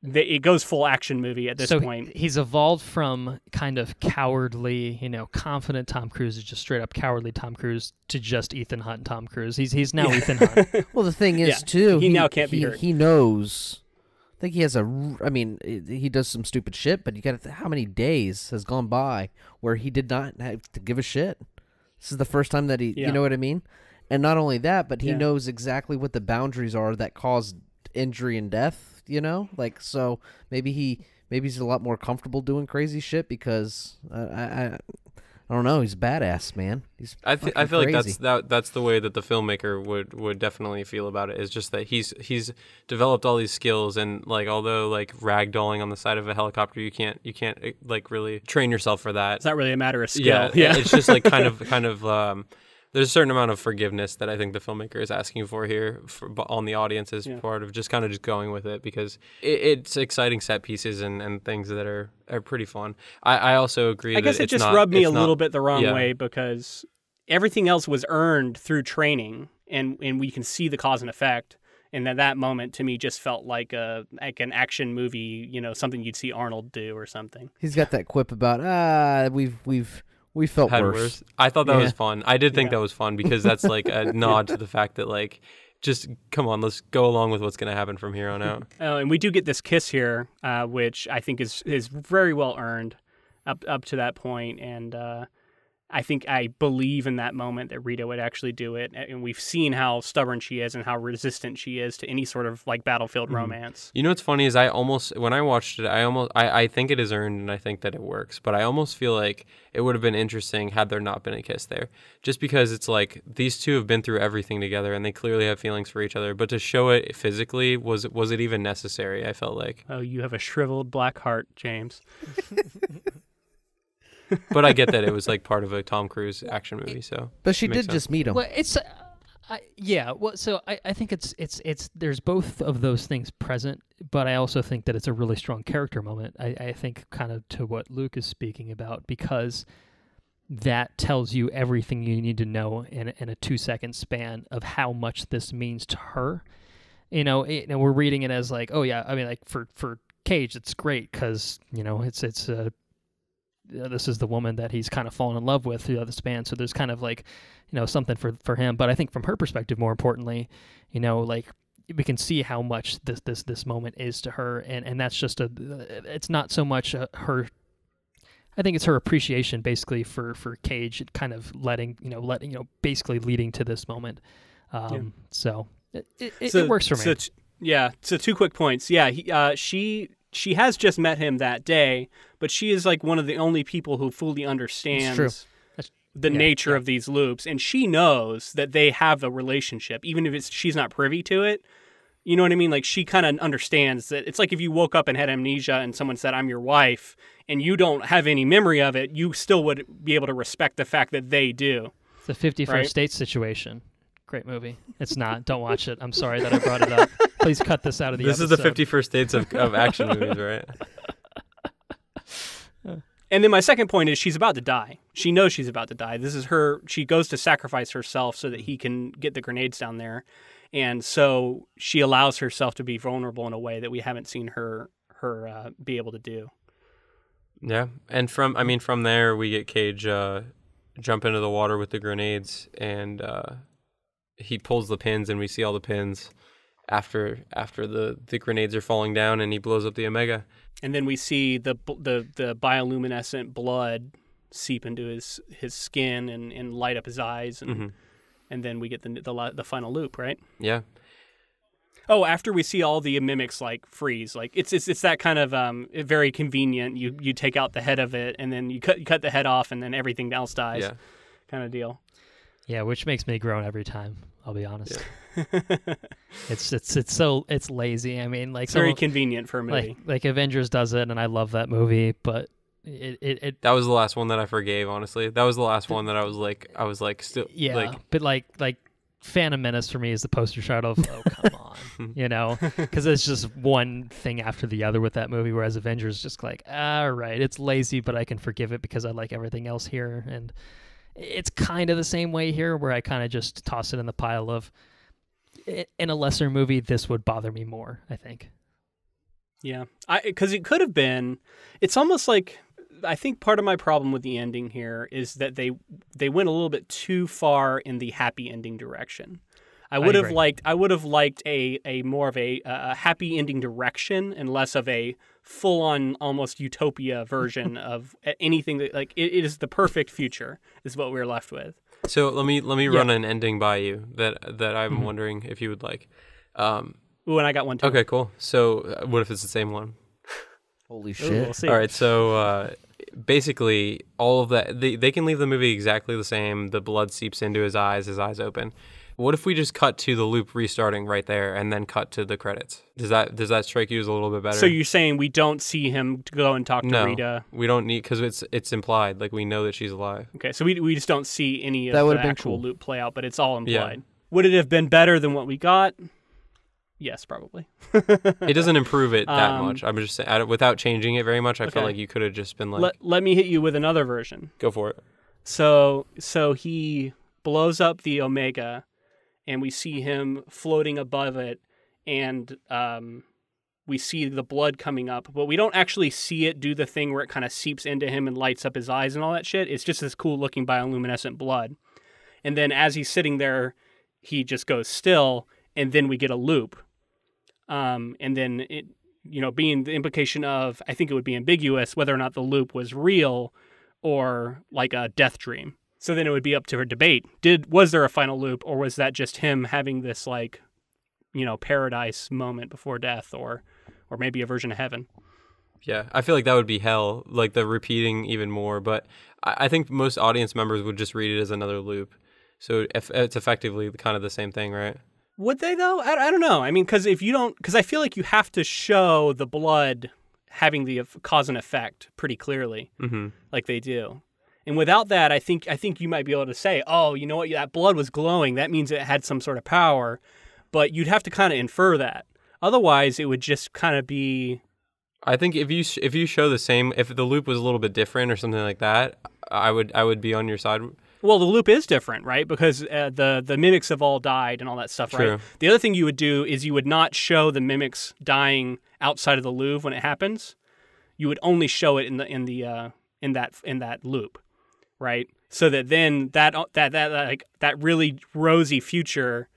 It goes full action movie at this point. He's evolved from kind of cowardly, confident Tom Cruise, is just straight up cowardly Tom Cruise, to just Ethan Hunt Tom Cruise. He's now Ethan Hunt. Well, the thing is, too, he now can't be hurt. He knows. I think he has he does some stupid shit, but you got to how many days has gone by where he did not have to give a shit? This is the first time that you know what I mean? And not only that, but he knows exactly what the boundaries are that cause injury and death. So maybe he's a lot more comfortable doing crazy shit because I don't know, he's a badass, man. I feel crazy. Like that's the way that the filmmaker would definitely feel about it, is just that he's developed all these skills, and although ragdolling on the side of a helicopter, you can't really train yourself for that. It's not really a matter of skill. Yeah. It's just kind of there's a certain amount of forgiveness that I think the filmmaker is asking for here on the audience as part of just going with it, because it's exciting set pieces and things that are pretty fun. I also agree. I guess it just rubbed me a little bit the wrong way, because everything else was earned through training, and we can see the cause and effect. And at that moment, to me, just felt like an action movie, something you'd see Arnold do or something. He's got that quip about we felt worse. I thought that was fun. I did think that was fun, because that's a nod to the fact that just come on, let's go along with what's going to happen from here on out. And we do get this kiss here, which I think is very well earned up to that point. And I believe in that moment that Rita would actually do it. And we've seen how stubborn she is and how resistant she is to any sort of battlefield romance. You know what's funny is when I watched it, I think it is earned, and I think that it works, but I almost feel like it would have been interesting had there not been a kiss there. Just because it's these two have been through everything together and they clearly have feelings for each other, but to show it physically, was it even necessary? I felt like. Oh, you have a shriveled black heart, James. But I get that it was part of a Tom Cruise action movie, so. But she did just meet him. Well, it's so I think it's there's both of those things present, but I also think that it's a really strong character moment. I think kind of to what Luke is speaking about, because that tells you everything you need to know in a 2-second span of how much this means to her. We're reading it as for Cage, it's great because it's this is the woman that he's kind of fallen in love with throughout the span. So there's kind of something for him. But I think from her perspective, more importantly, we can see how much this moment is to her. And that's just it's not so much her, I think it's her appreciation basically for Cage kind of basically leading to this moment. So it works for me. So 2 quick points. She has just met him that day, but she is like one of the only people who fully understands the nature of these loops, and she knows that they have a relationship, even if she's not privy to it. You know what I mean? Like, she kind of understands that. It's like if you woke up and had amnesia and someone said, "I'm your wife," and you don't have any memory of it, you still would be able to respect the fact that they do. It's a 51st Dates situation. Great movie. It's not. Don't watch it. I'm sorry that I brought it up. Please cut this out of the episode. This is the 51st Dates of action movies, right? And then my second point is she's about to die. She knows she's about to die. This is her. She goes to sacrifice herself so that he can get the grenades down there. And so she allows herself to be vulnerable in a way that we haven't seen her be able to do. Yeah. And from there we get Cage jump into the water with the grenades, and he pulls the pins, and we see all the pins after the grenades are falling down, and he blows up the Omega. And then we see the bioluminescent blood seep into his skin and light up his eyes, and and then we get the final loop, right? Yeah. Oh, after we see all the mimics like freeze, like it's that kind of very convenient. You take out the head of it, and then you cut the head off, and then everything else dies, kind of deal. Yeah, which makes me groan every time. I'll be honest. Yeah. It's lazy. I mean, like it's very convenient for a movie. Like Avengers does it, and I love that movie, but it that was the last one that I forgave. Honestly, that was the last one that I was like still but like Phantom Menace for me is the poster child of come on, because it's just one thing after the other with that movie. Whereas Avengers just like, all right, it's lazy, but I can forgive it because I like everything else here. And it's kind of the same way here, where I kind of just toss it in the pile of, in a lesser movie, this would bother me more, I think. Yeah, because it could have been. It's almost like, I think part of my problem with the ending here is that they went a little bit too far in the happy ending direction. I would have liked a more of a happy ending direction and less of a full on almost utopia version of anything that, like, it is the perfect future is what we're left with. So let me run an ending by you that I'm wondering if you would like. Ooh, and I got one too. Okay, cool. So what if it's the same one? Holy shit. Ooh, we'll see. All right, so basically all of that, they can leave the movie exactly the same. The blood seeps into his eyes open. What if we just cut to the loop restarting right there and then cut to the credits? Does that strike you as a little bit better? So you're saying we don't see him go and talk to Rita? We don't need, because it's implied. Like, we know that she's alive. Okay, so we just don't see any of that the actual cool. loop play out, but it's all implied. Yeah. Would it have been better than what we got? Yes, probably. It doesn't improve it that much. I'm just saying, without changing it very much, I feel like you could have just been like... Let me hit you with another version. Go for it. So he blows up the Omega, and we see him floating above it, and we see the blood coming up, but we don't actually see it do the thing where it kind of seeps into him and lights up his eyes and all that shit. It's just this cool-looking bioluminescent blood. And then as he's sitting there, he just goes still, and then we get a loop. And then, being the implication of, I think it would be ambiguous whether or not the loop was real or like a death dream. So then it would be up to her debate. Was there a final loop, or was that just him having this paradise moment before death, or maybe a version of heaven? Yeah, I feel like that would be hell, like the repeating even more. But I think most audience members would just read it as another loop. So if it's effectively kind of the same thing, right? Would they though? I don't know. I mean, because I feel like you have to show the blood having the cause and effect pretty clearly, like they do. And without that, I think you might be able to say, oh, you know what, that blood was glowing. That means it had some sort of power. But you'd have to kind of infer that. Otherwise, it would just kind of be... I think if you show the same, if the loop was a little bit different or something like that, I would be on your side. Well, the loop is different, right? Because the mimics have all died and all that stuff, True. Right? The other thing you would do is you would not show the mimics dying outside of the Louvre when it happens. You would only show it in that loop, right? So that then that really rosy future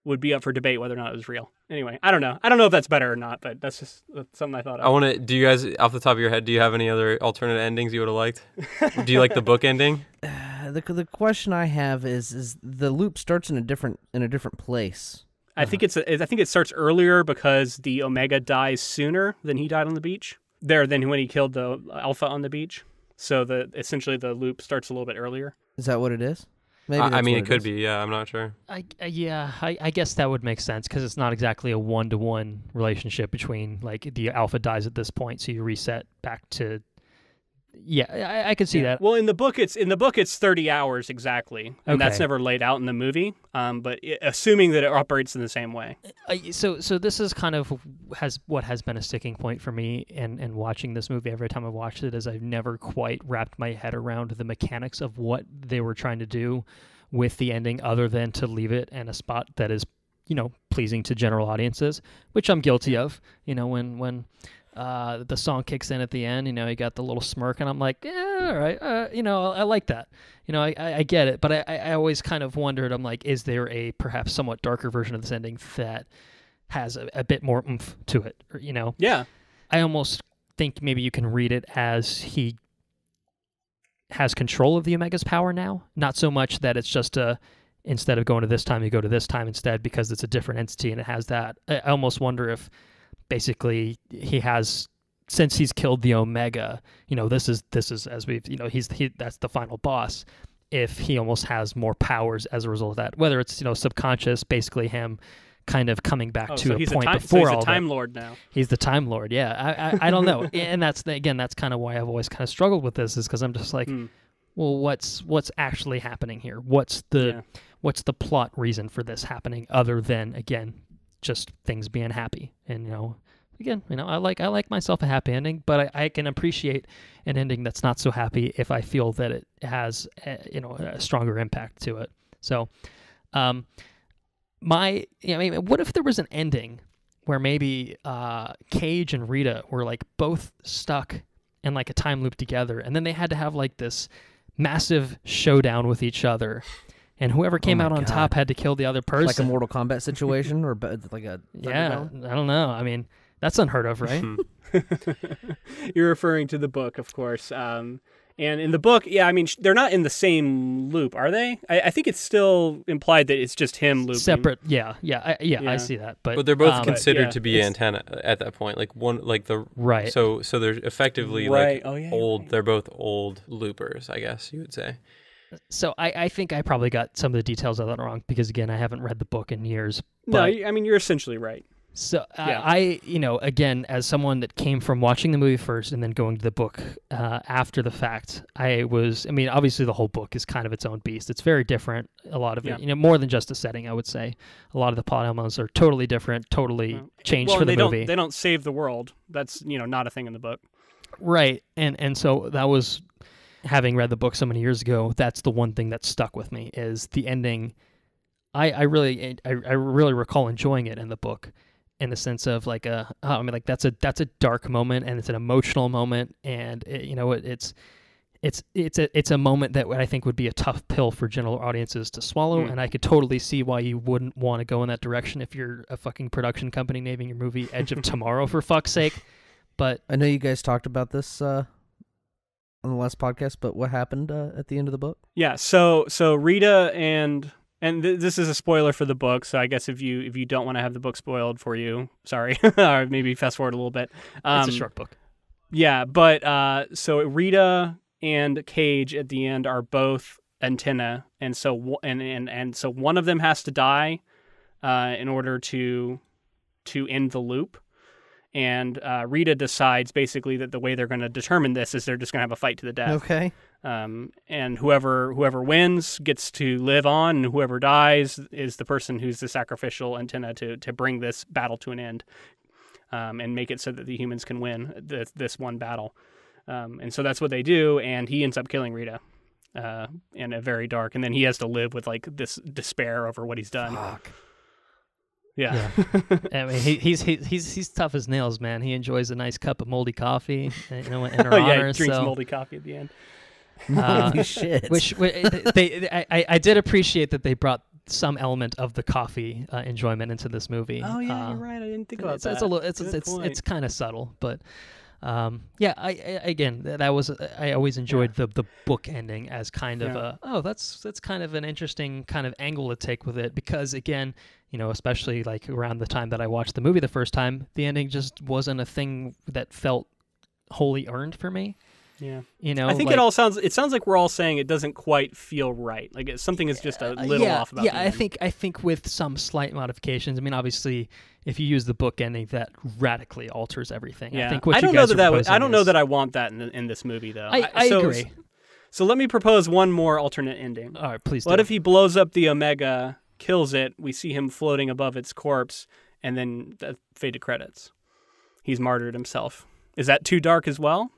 would be up for debate whether or not it was real. Anyway, I don't know. I don't know if that's better or not, but that's something I thought of. Do you guys, off the top of your head, do you have any other alternate endings you would have liked? Do you like the book ending? The question I have is the loop starts in a different place. I think it starts earlier because the Omega dies sooner than he died on the beach. Than when he killed the Alpha on the beach. So essentially the loop starts a little bit earlier. Is that what it is? Maybe I mean, it could be. Yeah, I'm not sure. I guess that would make sense because it's not exactly a 1-to-1 relationship between like the Alpha dies at this point, so you reset back to. Yeah, I could see that. Well, in the book, it's 30 hours exactly, and that's never laid out in the movie. But assuming that it operates in the same way. So this is kind of what has been a sticking point for me in watching this movie. Every time I've watched it, is I've never quite wrapped my head around the mechanics of what they were trying to do with the ending, other than to leave it in a spot that is, pleasing to general audiences, which I'm guilty of. When the song kicks in at the end, you got the little smirk, and I'm like, yeah, all right, I like that. I get it, but I always kind of wondered, I'm like, is there a perhaps somewhat darker version of this ending that has a bit more oomph to it? Yeah. I almost think maybe you can read it as he has control of the Omega's power now, not so much that it's just instead of going to this time, you go to this time instead because it's a different entity and it has that. I almost wonder if basically he has, since he's killed the Omega, this is as we've, that's the final boss. If he almost has more powers as a result of that, whether it's, subconscious, basically him kind of coming back to a point before all that. He's the Time Lord now. He's the Time Lord. Yeah. I don't know. And that's kind of why I've always kind of struggled with this, is because I'm just like, well, what's actually happening here? What's the plot reason for this happening other than, again, just things being happy? And again, I like myself a happy ending, but I can appreciate an ending that's not so happy if I feel that it has a stronger impact to it. So what if there was an ending where maybe Cage and Rita were like both stuck in like a time loop together, and then they had to have like this massive showdown with each other, and whoever came out on top had to kill the other person. Like a Mortal Kombat situation, or like a Thunderdome? I don't know. I mean, that's unheard of, right? You're referring to the book, of course. And in the book, they're not in the same loop, are they? I think it's still implied that it's just him looping. Separate, yeah. I see that. But they're both considered to be antenna at that point. Like one, like the right. So they're effectively old. They're both old loopers, I guess you would say. So I think I probably got some of the details of that wrong because, again, I haven't read the book in years. But, no, you're essentially right. So I again, as someone that came from watching the movie first and then going to the book after the fact, obviously the whole book is kind of its own beast. It's very different. A lot of it, more than just a setting, I would say. A lot of the plot elements are totally different, totally changed for the movie. They don't save the world. That's, not a thing in the book. Right. And so that was, having read the book so many years ago, that's the one thing that stuck with me, is the ending. I really recall enjoying it in the book, in the sense of like that's a dark moment, and it's an emotional moment, and it's a moment that I think would be a tough pill for general audiences to swallow, and I could totally see why you wouldn't want to go in that direction if you're a fucking production company naming your movie Edge of Tomorrow, for fuck's sake. But I know you guys talked about this on the last podcast, but what happened at the end of the book? Yeah, so Rita and this is a spoiler for the book, so I guess if you don't want to have the book spoiled for you, sorry, or maybe fast forward a little bit. It's a short book. Yeah, but so Rita and Cage at the end are both antenna, and so so one of them has to die in order to end the loop. And Rita decides basically that the way they're going to determine this is they're just going to have a fight to the death. Okay. And whoever wins gets to live on, and whoever dies is the person who's the sacrificial antenna to bring this battle to an end, and make it so that the humans can win this one battle. And so that's what they do, and he ends up killing Rita in a very dark, and then he has to live with like this despair over what he's done. Fuck. Yeah. I mean, he's tough as nails, man. He enjoys a nice cup of moldy coffee, in her honor. Yeah, he drinks moldy coffee at the end. Holy shit. I did appreciate that they brought some element of the coffee enjoyment into this movie. Oh yeah, you're right. I didn't think about that. It's a little, it's kind of subtle, but yeah. I always enjoyed the book ending as kind of that's kind of an interesting kind of angle to take with it, because again, especially like around the time that I watched the movie the first time, the ending just wasn't a thing that felt wholly earned for me. Yeah. I think it sounds like we're all saying it doesn't quite feel right. Like something is just a little off about it. Yeah, I think with some slight modifications. I mean, obviously, if you use the book ending, that radically alters everything. Yeah. I think what I don't you guys know are that I don't know is- that I want that in this movie though. I agree. So let me propose one more alternate ending. All right, please. What if he blows up the Omega, kills it, we see him floating above its corpse, and then fade to credits. He's martyred himself. Is that too dark as well?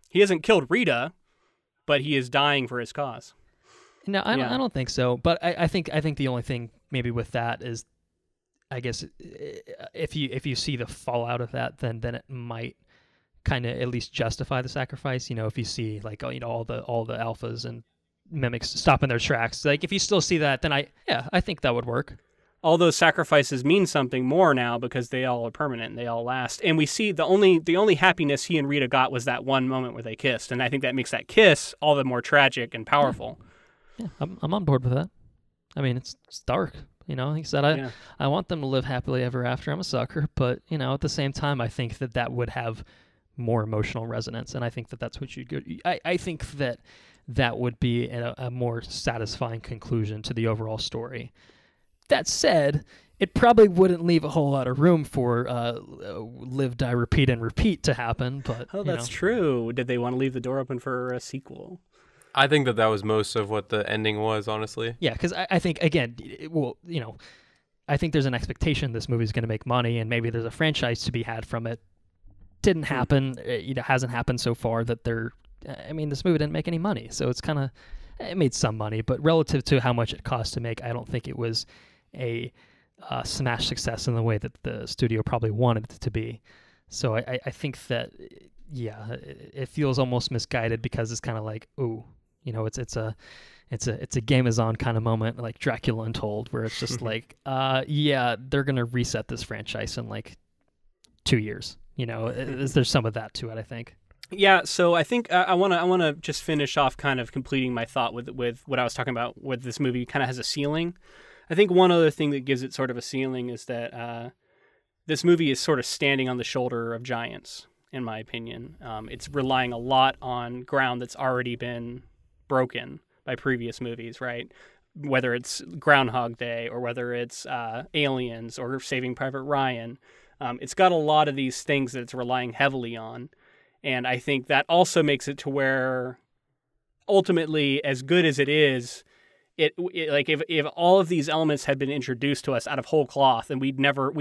He hasn't killed Rita, but he is dying for his cause. No, I don't think so. But I think the only thing maybe with that is, I guess, if you see the fallout of that, then it might kind of at least justify the sacrifice. If you see like all the alphas and mimics stopping their tracks, like if you still see that, then I think that would work. All those sacrifices mean something more now because they all are permanent and they all last. And we see the only happiness he and Rita got was that one moment where they kissed, and I think that makes that kiss all the more tragic and powerful. Yeah, I'm on board with that. I mean, it's dark. He said I want them to live happily ever after. I'm a sucker, but at the same time, I think that would have more emotional resonance, and I think that's what you'd go. I think that would be a more satisfying conclusion to the overall story. That said, it probably wouldn't leave a whole lot of room for live, die, repeat, and repeat to happen. But that's true. Did they want to leave the door open for a sequel? I think that was most of what the ending was, honestly. Yeah, because I think, again, I think there's an expectation this movie's going to make money, and maybe there's a franchise to be had from it. Didn't happen. It hasn't happened so far that this movie didn't make any money, so it's kind of, it made some money, but relative to how much it cost to make, I don't think it was a smash success in the way that the studio probably wanted it to be. So I think that, it feels almost misguided because it's kind of like, it's a Game-Is-On kind of moment, like Dracula Untold, where it's just like, they're gonna reset this franchise in like 2 years. There's some of that to it, I think. Yeah, so I think I want to just finish off kind of completing my thought with what I was talking about, with this movie kind of has a ceiling. I think one other thing that gives it sort of a ceiling is that this movie is sort of standing on the shoulder of giants, in my opinion. It's relying a lot on ground that's already been broken by previous movies, right? Whether it's Groundhog Day or whether it's Aliens or Saving Private Ryan. It's got a lot of these things that it's relying heavily on. And I think that also makes it to where ultimately, as good as it is, it like if all of these elements had been introduced to us out of whole cloth and we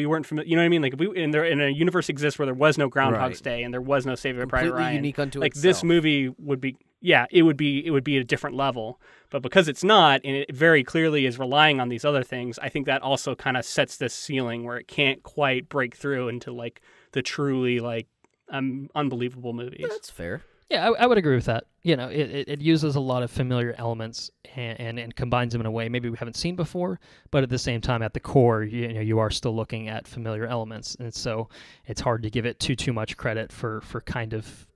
weren't familiar, you know what I mean? Like if in a universe exists where there was no Groundhog's Day and there was no Saving Private Ryan, unique unto like itself. This movie would be, it would be at a different level. But because it's not, and it very clearly is relying on these other things, I think that also kind of sets this ceiling where it can't quite break through into like the truly like unbelievable movies. That's fair. Yeah, I would agree with that. It uses a lot of familiar elements and combines them in a way maybe we haven't seen before, but at the same time, at the core, you are still looking at familiar elements, and so it's hard to give it too much credit for kind of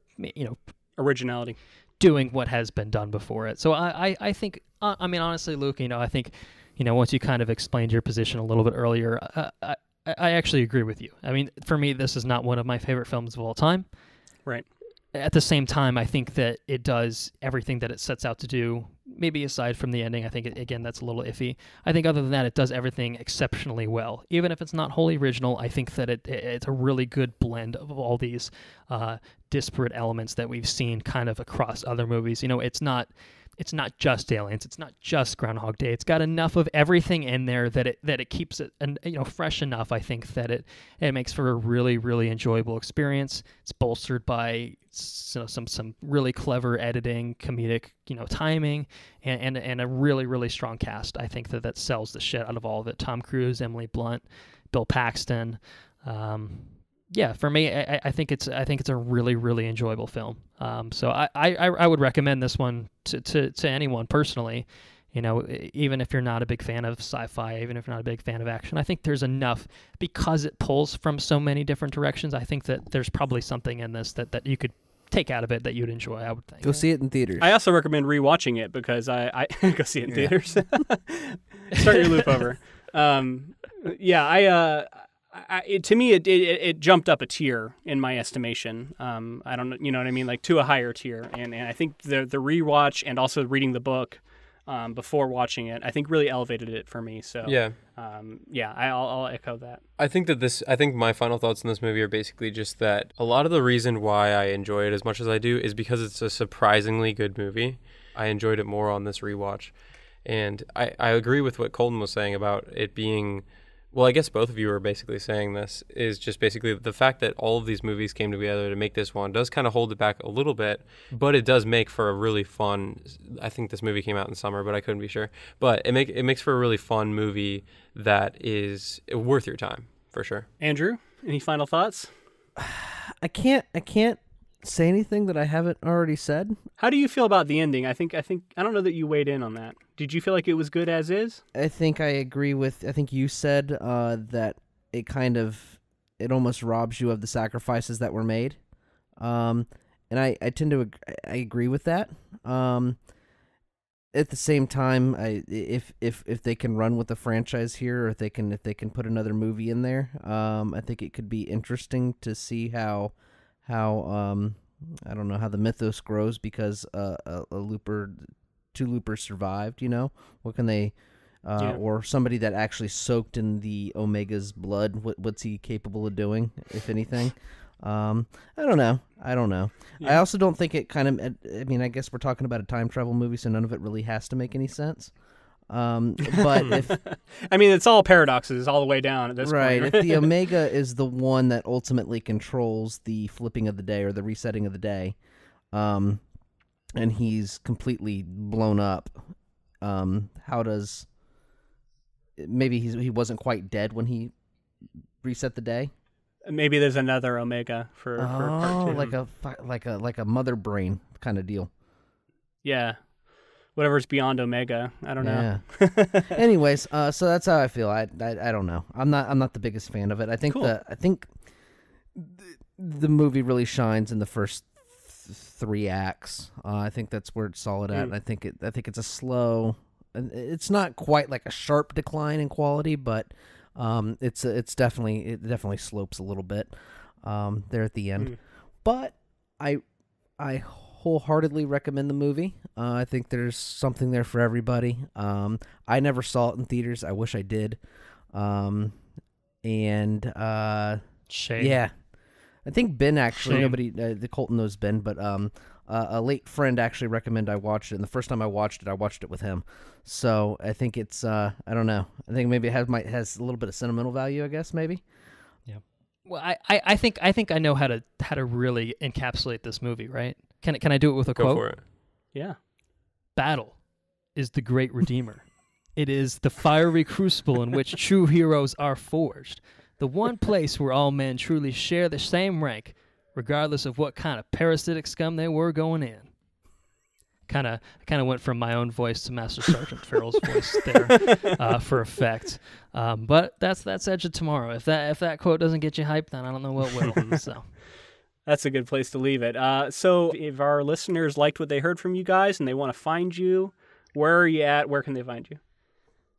originality, doing what has been done before it. So I think, I mean, honestly, Luke, I think, once you kind of explained your position a little bit earlier, I actually agree with you. I mean, for me, this is not one of my favorite films of all time. Right. At the same time, I think that it does everything that it sets out to do, maybe aside from the ending. I think, again, that's a little iffy. I think other than that, it does everything exceptionally well. Even if it's not wholly original, I think that it's a really good blend of all these disparate elements that we've seen kind of across other movies. It's not just Aliens. It's not just Groundhog Day. It's got enough of everything in there that it keeps it fresh enough. I think that it makes for a really, really enjoyable experience. It's bolstered by some really clever editing, comedic timing, and a really, really strong cast. I think that sells the shit out of all of it. Tom Cruise, Emily Blunt, Bill Paxton. For me, I think it's a really, really enjoyable film. So I would recommend this one to anyone personally. Even if you're not a big fan of sci-fi, even if you're not a big fan of action, I think there's enough, because it pulls from so many different directions. I think that there's probably something in this that you could take out of it that you'd enjoy, I would think. Go see it in theaters. I also recommend rewatching it because I go see it in theaters. Start your loop over. To me, it jumped up a tier in my estimation. I don't know, you know what I mean, like to a higher tier. And I think the rewatch and also reading the book before watching it, I think really elevated it for me. So I'll echo that. I think my final thoughts on this movie are basically just that a lot of the reason why I enjoy it as much as I do is because it's a surprisingly good movie. I enjoyed it more on this rewatch. And I agree with what Colton was saying about it being, well, I guess both of you are basically saying this, is just basically the fact that all of these movies came together to make this one does kind of hold it back a little bit, but it does make for a really fun, I think this movie came out in summer, but I couldn't be sure. But it makes for a really fun movie that is worth your time, for sure. Andrew, any final thoughts? I can't say anything that I haven't already said. How do you feel about the ending? I don't know that you weighed in on that. Did you feel like it was good as is? I think I agree with, I think you said that it almost robs you of the sacrifices that were made. And I tend to, I agree with that. At the same time, if they can run with the franchise here, or if they can put another movie in there, I think it could be interesting to see how I don't know how the mythos grows, because two loopers survived. What can they, or somebody that actually soaked in the Omega's blood? What's he capable of doing, if anything? I don't know. Yeah. I also don't think it I guess we're talking about a time travel movie, so none of it really has to make any sense. But if it's all paradoxes all the way down at this point. Right. If the Omega is the one that ultimately controls the flipping of the day or the resetting of the day, and he's completely blown up, how does maybe he wasn't quite dead when he reset the day? Maybe there's another Omega for part 2. like a mother brain kind of deal. Yeah. Whatever's beyond Omega, I don't know. Anyways, so that's how I feel. I don't know. I'm not the biggest fan of it. I think cool. The movie really shines in the first 3 acts. I think that's where it's solid at. And I think it's a slow. It's not quite like a sharp decline in quality, but it definitely slopes a little bit there at the end. But I wholeheartly recommend the movie. I think there's something there for everybody. I never saw it in theaters. I wish I did. Shame. Yeah. I think Ben actually, Shame. nobody, the Colton knows Ben, but a late friend actually recommended I watch it. And the first time I watched it with him. So I think it's, I don't know. I think maybe it has a little bit of sentimental value, I guess, maybe. Yeah. Well, I think I know how to really encapsulate this movie, right? Can I do it with a quote? Go for it. Yeah. Battle is the great redeemer. It is the fiery crucible in which true heroes are forged. The one place where all men truly share the same rank, regardless of what kind of parasitic scum they were going in. Kind of went from my own voice to Master Sergeant Farrell's voice there for effect. But that's Edge of Tomorrow. If that quote doesn't get you hyped, then I don't know what will. So. That's a good place to leave it. So if our listeners liked what they heard from you guys and they want to find you, where are you at? Where can they find you?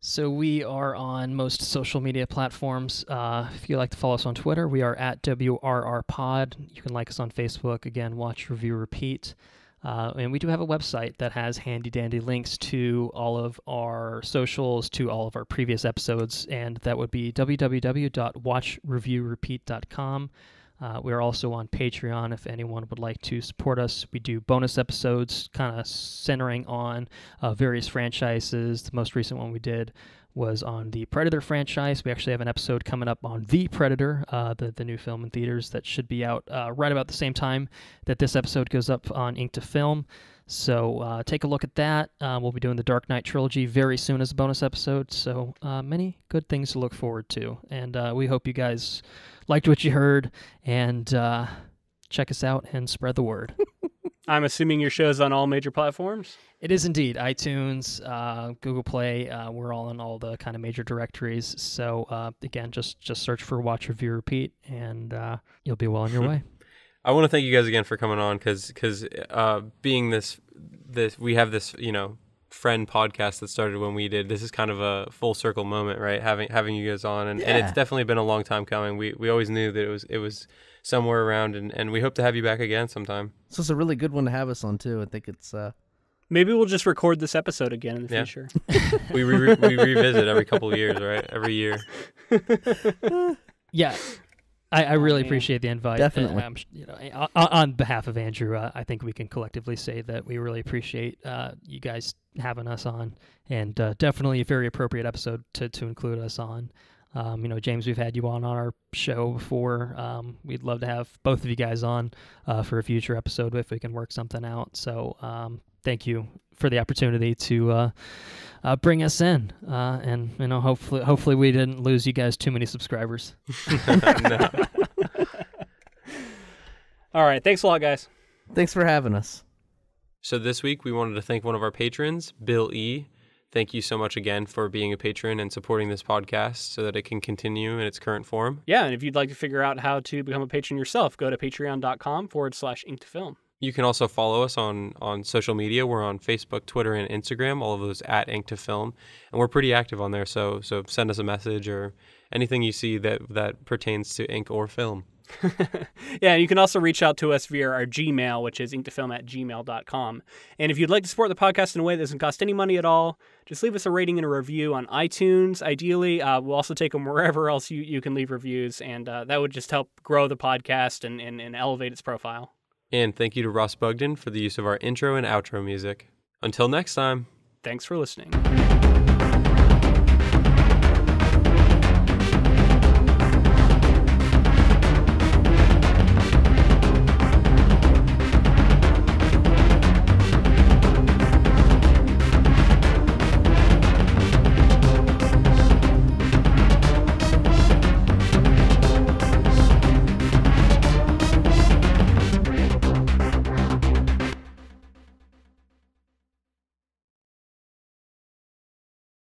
So we are on most social media platforms. If you like to follow us on Twitter, we are at WRRPod. You can like us on Facebook. Again, watch, review, repeat. And we do have a website that has handy-dandy links to all of our socials, to all of our previous episodes, and that would be www.watchreviewrepeat.com. We're also on Patreon if anyone would like to support us. We do bonus episodes kind of centering on various franchises. The most recent one we did was on the Predator franchise. We actually have an episode coming up on The Predator, the new film in theaters that should be out right about the same time that this episode goes up on Ink to Film. So take a look at that. We'll be doing the Dark Knight trilogy very soon as a bonus episode. So many good things to look forward to. And we hope you guys liked what you heard, and check us out and spread the word. I'm assuming your show's on all major platforms? It is indeed. iTunes, Google Play, we're all in all the kind of major directories. So, again, just search for Watch, Review, Repeat, and you'll be well on your way. I want to thank you guys again for coming on because being this we have this, friend podcast that started when we did. This is kind of a full circle moment, right? Having you guys on, and it's definitely been a long time coming. We always knew that it was somewhere around, and we hope to have you back again sometime. So it's a really good one to have us on too. I think it's maybe we'll just record this episode again in the future. we revisit every couple of years, right? Every year. Yeah. I really appreciate the invite. Definitely. On behalf of Andrew, I think we can collectively say that we really appreciate you guys having us on, and definitely a very appropriate episode to include us on. James, we've had you on our show before. We'd love to have both of you guys on for a future episode if we can work something out. So thank you for the opportunity to bring us in, and hopefully we didn't lose you guys too many subscribers. No. All right, thanks a lot, guys. Thanks for having us. So this week we wanted to thank one of our patrons, Bill E. Thank you so much again for being a patron and supporting this podcast so that it can continue in its current form. Yeah, and if you'd like to figure out how to become a patron yourself, go to patreon.com/ink2film. You can also follow us on social media. We're on Facebook, Twitter, and Instagram, all of those at Ink2Film. And we're pretty active on there, so send us a message or anything you see that pertains to ink or film. Yeah, and you can also reach out to us via our Gmail, which is ink2film@gmail.com. And if you'd like to support the podcast in a way that doesn't cost any money at all, just leave us a rating and a review on iTunes. Ideally, we'll also take them wherever else you can leave reviews, and that would just help grow the podcast and elevate its profile. And thank you to Ross Bugden for the use of our intro and outro music. Until next time. Thanks for listening.